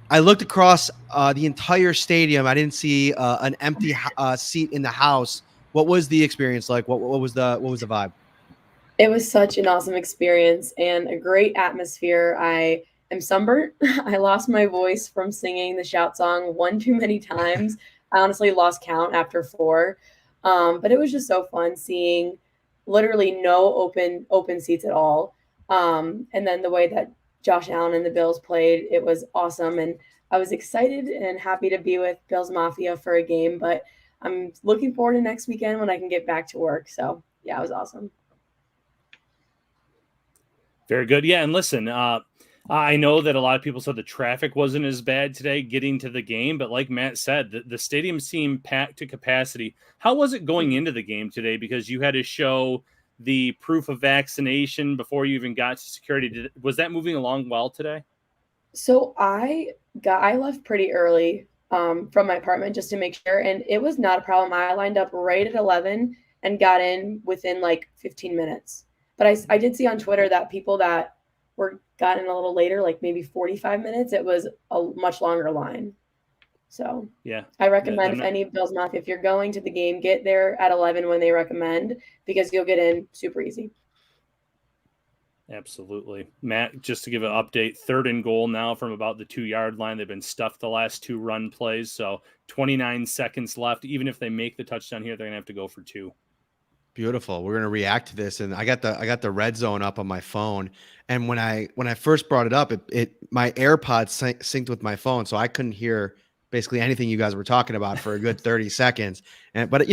Speaker 1: I looked across the entire stadium. I didn't see an empty seat in the house. What was the experience like? What was the vibe?
Speaker 3: It was such an awesome experience and a great atmosphere. I am sunburnt. I lost my voice from singing the shout song one too many times. I honestly lost count after four. But it was just so fun seeing literally no open seats at all. And then the way that Josh Allen and the Bills played, it was awesome. And I was excited and happy to be with Bills Mafia for a game, but I'm looking forward to next weekend when I can get back to work. So yeah, it was awesome.
Speaker 2: Very good. Yeah, and listen, I know that a lot of people said the traffic wasn't as bad today getting to the game, but like Matt said, the stadium seemed packed to capacity. How was it going into the game today? Because you had to show the proof of vaccination before you even got to security. Was that moving along well today?
Speaker 3: So I left pretty early from my apartment just to make sure, and it was not a problem. I lined up right at 11 and got in within like 15 minutes. But I did see on Twitter that people that were gotten a little later, like maybe 45 minutes, it was a much longer line. So
Speaker 2: yeah,
Speaker 3: I recommend if any Bills Mafia, if you're going to the game, get there at 11 when they recommend, because you'll get in super easy.
Speaker 2: Absolutely. Matt, just to give an update, 3rd and goal now from about the 2-yard line. They've been stuffed the last 2 run plays. So 29 seconds left. Even if they make the touchdown here, they're going to have to go for 2.
Speaker 1: Beautiful. We're going to react to this. And I got the red zone up on my phone. And when I first brought it up, my AirPods synced with my phone. So I couldn't hear basically anything you guys were talking about for a good 30 seconds. But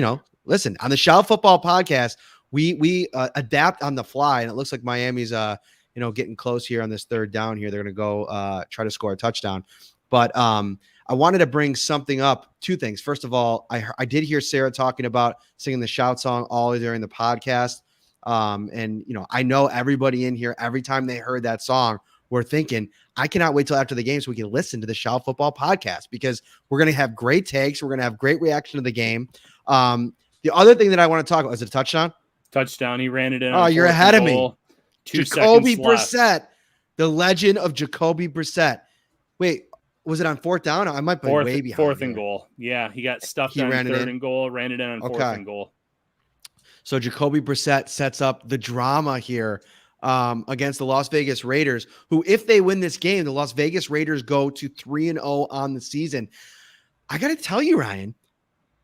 Speaker 1: listen, on the Shout Football podcast, we adapt on the fly, and it looks like Miami's getting close here on this 3rd down here. They're going to go try to score a touchdown. But I wanted to bring something up. 2 things. First of all, I did hear Sarah talking about singing the shout song all during the podcast. And I know everybody in here, every time they heard that song, we're thinking, I cannot wait till after the game so we can listen to the Shout Football podcast, because we're going to have great takes. We're going to have great reaction to the game. The other thing that I want to talk about is a touchdown.
Speaker 2: Touchdown. He ran it in.
Speaker 1: Oh, you're ahead of me.
Speaker 2: 2
Speaker 1: Jacoby
Speaker 2: seconds left.
Speaker 1: Brissett, the legend of Jacoby Brissett. Wait, was it on 4th down? I might be way behind.
Speaker 2: 4th and goal. Yeah, he got stuffed on 3rd and goal, ran it in on 4th and goal.
Speaker 1: So Jacoby Brissett sets up the drama here against the Las Vegas Raiders, who, if they win this game, the Las Vegas Raiders go to 3-0 on the season. I got to tell you, Ryan,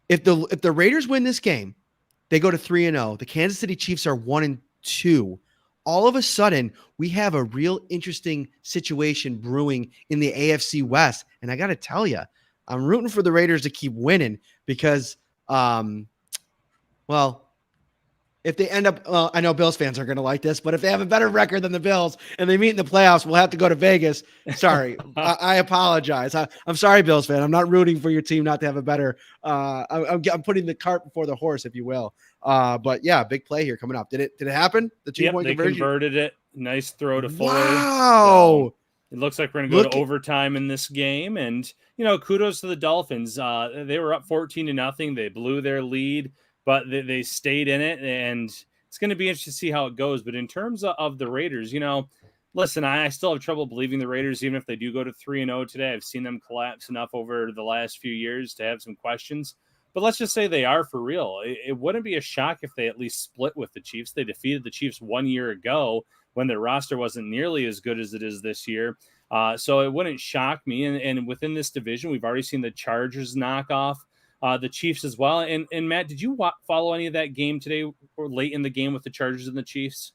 Speaker 1: if the Raiders win this game, they go to 3-0. The Kansas City Chiefs are 1-2. All of a sudden, we have a real interesting situation brewing in the AFC West. And I got to tell you, I'm rooting for the Raiders to keep winning because, if they end up, I know Bills fans are going to like this, but if they have a better record than the Bills and they meet in the playoffs, we'll have to go to Vegas. Sorry. I apologize. I'm sorry, Bills fan. I'm not rooting for your team not to have a better, I'm putting the cart before the horse, if you will. But yeah, big play here coming up. Did it happen? The 2-point conversion?
Speaker 2: They converted it. Nice throw to Fuller.
Speaker 1: Wow.
Speaker 2: So it looks like we're going to go to overtime in this game. And, kudos to the Dolphins. They were up 14-0. They blew their lead, but they stayed in it, and it's going to be interesting to see how it goes. But in terms of the Raiders, listen, I still have trouble believing the Raiders, even if they do go to 3-0 today. I've seen them collapse enough over the last few years to have some questions. But let's just say they are for real. It wouldn't be a shock if they at least split with the Chiefs. They defeated the Chiefs 1 year ago when their roster wasn't nearly as good as it is this year. So it wouldn't shock me. And within this division, we've already seen the Chargers knock off the Chiefs as well. And Matt, did you follow any of that game today or late in the game with the Chargers and the Chiefs?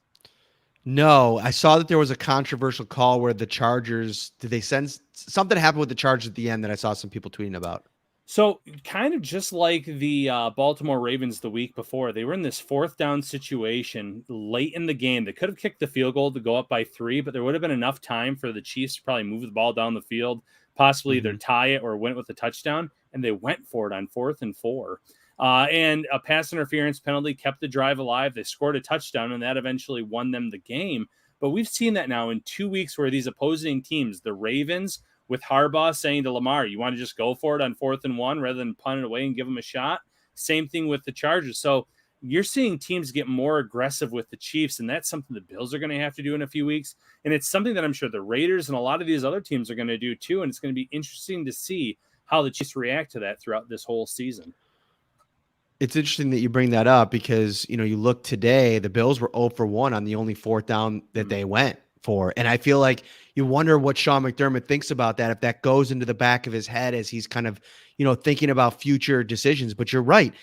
Speaker 1: No, I saw that there was a controversial call where the Chargers, did they send something happened with the Chargers at the end that I saw some people tweeting about?
Speaker 2: So kind of just like the Baltimore Ravens the week before, they were in this 4th down situation late in the game. They could have kicked the field goal to go up by 3, but there would have been enough time for the Chiefs to probably move the ball down the field, possibly either tie it or win it with a touchdown. And they went for it on 4th and 4. And a pass interference penalty kept the drive alive. They scored a touchdown, and that eventually won them the game. But we've seen that now in 2 weeks where these opposing teams, the Ravens, with Harbaugh saying to Lamar, you want to just go for it on 4th and 1 rather than punt it away and give them a shot? Same thing with the Chargers. So you're seeing teams get more aggressive with the Chiefs, and that's something the Bills are going to have to do in a few weeks. And it's something that I'm sure the Raiders and a lot of these other teams are going to do too. And it's going to be interesting to see how the Chiefs react to that throughout this whole season.
Speaker 1: It's interesting that you bring that up because, you look today, the Bills were 0 for 1 on the only fourth down that they went for. And I feel like you wonder what Sean McDermott thinks about that, if that goes into the back of his head as he's kind of, thinking about future decisions. But you're right.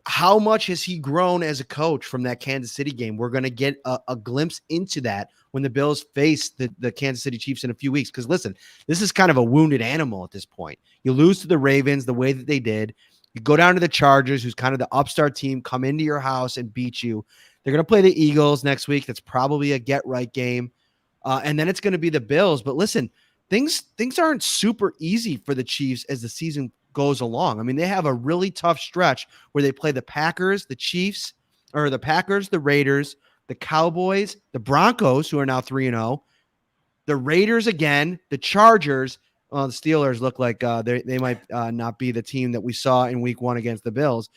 Speaker 1: How much has he grown as a coach from that Kansas City game? We're going to get a glimpse into that when the Bills face the Kansas City Chiefs in a few weeks. Because listen, this is kind of a wounded animal at this point. You lose to the Ravens the way that they did. You go down to the Chargers, who's kind of the upstart team, come into your house and beat you. They're going to play the Eagles next week. That's probably a get-right game. And then it's going to be the Bills. But listen, things aren't super easy for the Chiefs as the season goes along. I mean, they have a really tough stretch where they play the Packers, the Chiefs, or the Packers, the Raiders, the Cowboys, the Broncos, who are now 3-0, the Raiders again, the Chargers. Well, the Steelers look like they might not be the team that we saw in week 1 against the Bills.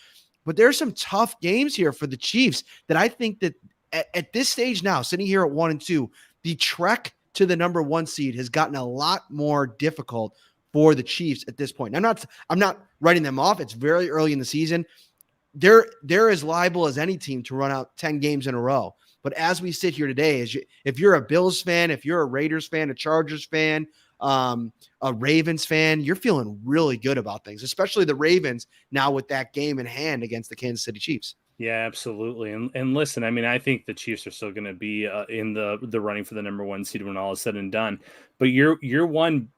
Speaker 1: But there's some tough games here for the Chiefs that I think that at this stage now, sitting here at 1-2, the trek to the number 1 seed has gotten a lot more difficult for the Chiefs at this point. I'm not writing them off. It's very early in the season. They're as liable as any team to run out 10 games in a row. But as we sit here today, if you're a Bills fan, if you're a Raiders fan, a Chargers fan, a Ravens fan, you're feeling really good about things, especially the Ravens now with that game in hand against the Kansas City Chiefs.
Speaker 2: Yeah, absolutely. And listen, I mean, I think the Chiefs are still going to be in the running for the number 1 seed when all is said and done. But you're one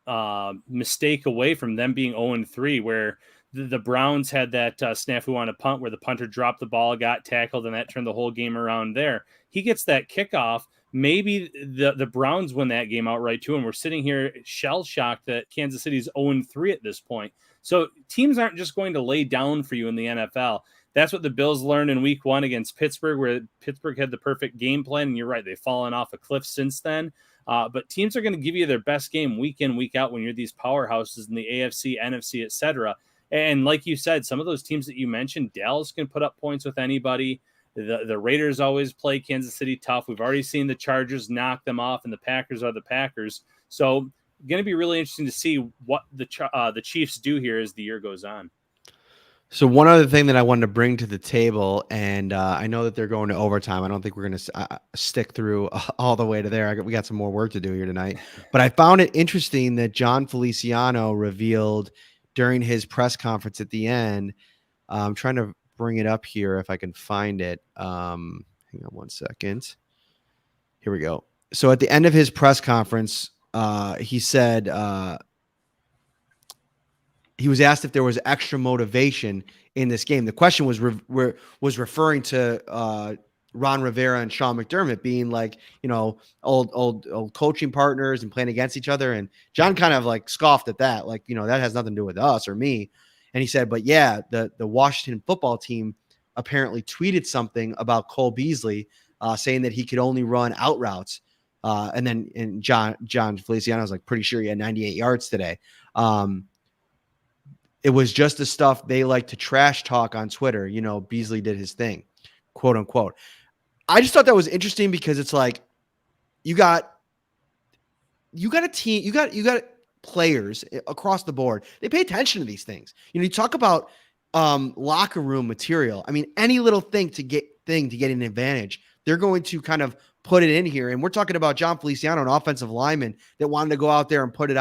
Speaker 2: mistake away from them being 0-3, where the Browns had that snafu on a punt where the punter dropped the ball, got tackled, and that turned the whole game around there. He gets that kickoff. Maybe the Browns win that game outright too, and we're sitting here shell-shocked that Kansas City's 0-3 at this point. So teams aren't just going to lay down for you in the NFL. That's what the Bills learned in week 1 against Pittsburgh, where Pittsburgh had the perfect game plan. And you're right, they've fallen off a cliff since then. But teams are going to give you their best game week in, week out when you're these powerhouses in the AFC, NFC, etc. And like you said, some of those teams that you mentioned, Dallas can put up points with anybody. The Raiders always play Kansas City tough. We've already seen the Chargers knock them off, and the Packers are the Packers. So going to be really interesting to see what the Chiefs do here as the year goes on.
Speaker 1: So one other thing that I wanted to bring to the table, and I know that they're going to overtime. I don't think we're going to stick through all the way to there. We got some more work to do here tonight. But I found it interesting that John Feliciano revealed during his press conference at the end. I'm trying to bring it up here if I can find it. Hang on one second. Here we go. So at the end of his press conference, he said he was asked if there was extra motivation in this game. The question was referring to Ron Rivera and Sean McDermott being like, old coaching partners and playing against each other. And John kind of like scoffed at that. Like, that has nothing to do with us or me. And he said, but yeah, the Washington football team apparently tweeted something about Cole Beasley saying that he could only run out routes. And John Feliciano was like pretty sure he had 98 yards today. It was just the stuff they like to trash talk on Twitter. Beasley did his thing, quote unquote. I just thought that was interesting because it's like you got a team, you got players across the board. They pay attention to these things. You talk about locker room material. I mean, any little thing to get an advantage, they're going to kind of put it in here. And we're talking about John Feliciano, an offensive lineman that wanted to go out there and put it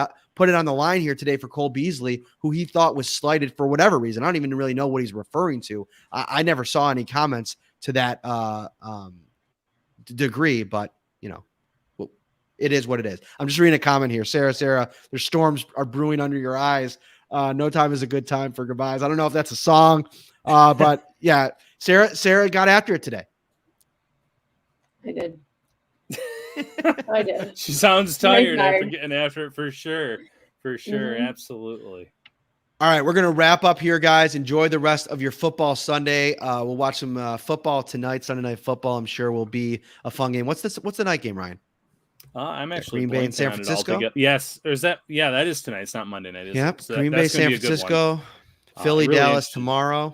Speaker 1: on the line here today for Cole Beasley, who he thought was slighted for whatever reason. I don't even really know what he's referring to. I never saw any comments to that degree, but it is what it is. I'm just reading a comment here. Sarah, there's storms are brewing under your eyes. No time is a good time for goodbyes. I don't know if that's a song, but yeah, Sarah got after it today.
Speaker 3: I did. I did.
Speaker 2: She sounds tired after getting after it for sure. Mm-hmm. Absolutely.
Speaker 1: All right, we're going to wrap up here, guys. Enjoy the rest of your football Sunday. We'll watch some football tonight. Sunday Night Football, I'm sure, will be a fun game. What's the night game, Ryan?
Speaker 2: I'm actually
Speaker 1: Green Bay and San Francisco.
Speaker 2: Yes, or is that? Yeah, that is tonight. It's not Monday night.
Speaker 1: Yep. So Green Bay, San Francisco, Philly, Dallas tomorrow.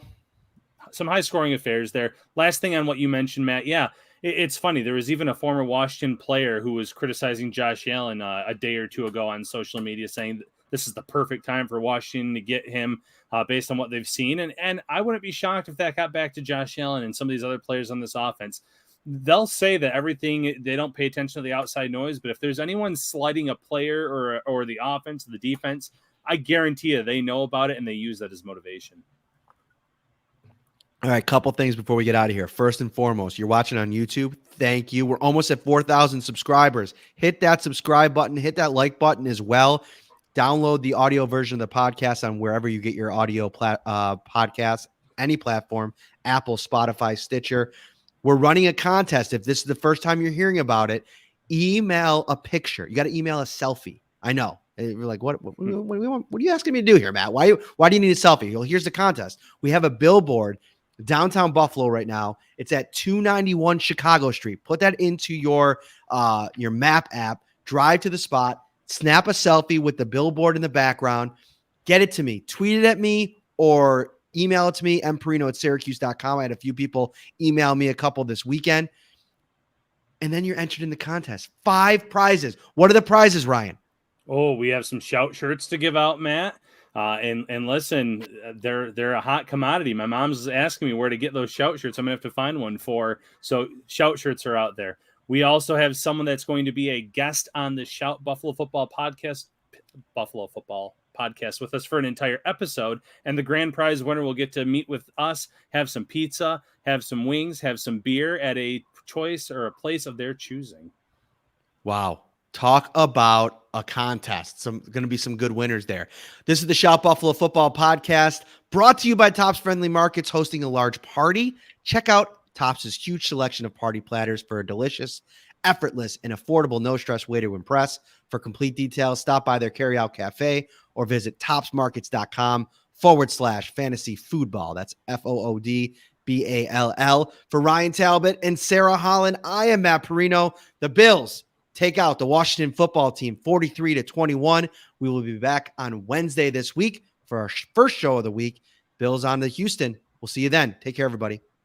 Speaker 2: some high scoring affairs there. Last thing on what you mentioned, Matt. Yeah, it's funny. There was even a former Washington player who was criticizing Josh Allen a day or two ago on social media, saying that this is the perfect time for Washington to get him based on what they've seen. And I wouldn't be shocked if that got back to Josh Allen and some of these other players on this offense. They'll say that everything, they don't pay attention to the outside noise, but if there's anyone sliding a player or the offense, the defense, I guarantee you they know about it and they use that as motivation.
Speaker 1: All right, couple things before we get out of here. First and foremost, you're watching on YouTube. Thank you. We're almost at 4,000 subscribers. Hit that subscribe button. Hit that like button as well. Download the audio version of the podcast on wherever you get your audio podcasts, any platform, Apple, Spotify, Stitcher. We're running a contest. If this is the first time you're hearing about it, email a picture. You got to email a selfie. I know. We're like, what are you asking me to do here, Matt? Why do you need a selfie? Well, here's the contest. We have a billboard downtown Buffalo right now. It's at 291 Chicago Street. Put that into your map app. Drive to the spot. Snap a selfie with the billboard in the background. Get it to me. Tweet it at me or email it to me, mparrino@syracuse.com. I had a few people email me a couple this weekend. And then you're entered in the contest. 5 prizes. What are the prizes, Ryan?
Speaker 2: Oh, we have some shout shirts to give out, Matt. And listen, they're a hot commodity. My mom's asking me where to get those shout shirts. I'm gonna have to find one for. So shout shirts are out there. We also have someone that's going to be a guest on the Shout Buffalo Football podcast with us for an entire episode. And the grand prize winner will get to meet with us, have some pizza, have some wings, have some beer at a choice or a place of their choosing.
Speaker 1: Wow. Talk about a contest. Going to be some good winners there. This is the Shout Buffalo Football podcast brought to you by Tops Friendly Markets, hosting a large party. Check out Tops' huge selection of party platters for a delicious, effortless, and affordable no-stress way to impress. For complete details, stop by their carryout cafe or visit topsmarkets.com/fantasy foodball. That's FOODBALL. For Ryan Talbot and Sarah Holland, I am Matt Parrino. The Bills take out the Washington football team 43-21. We will be back on Wednesday this week for our first show of the week. Bills on to Houston. We'll see you then. Take care, everybody.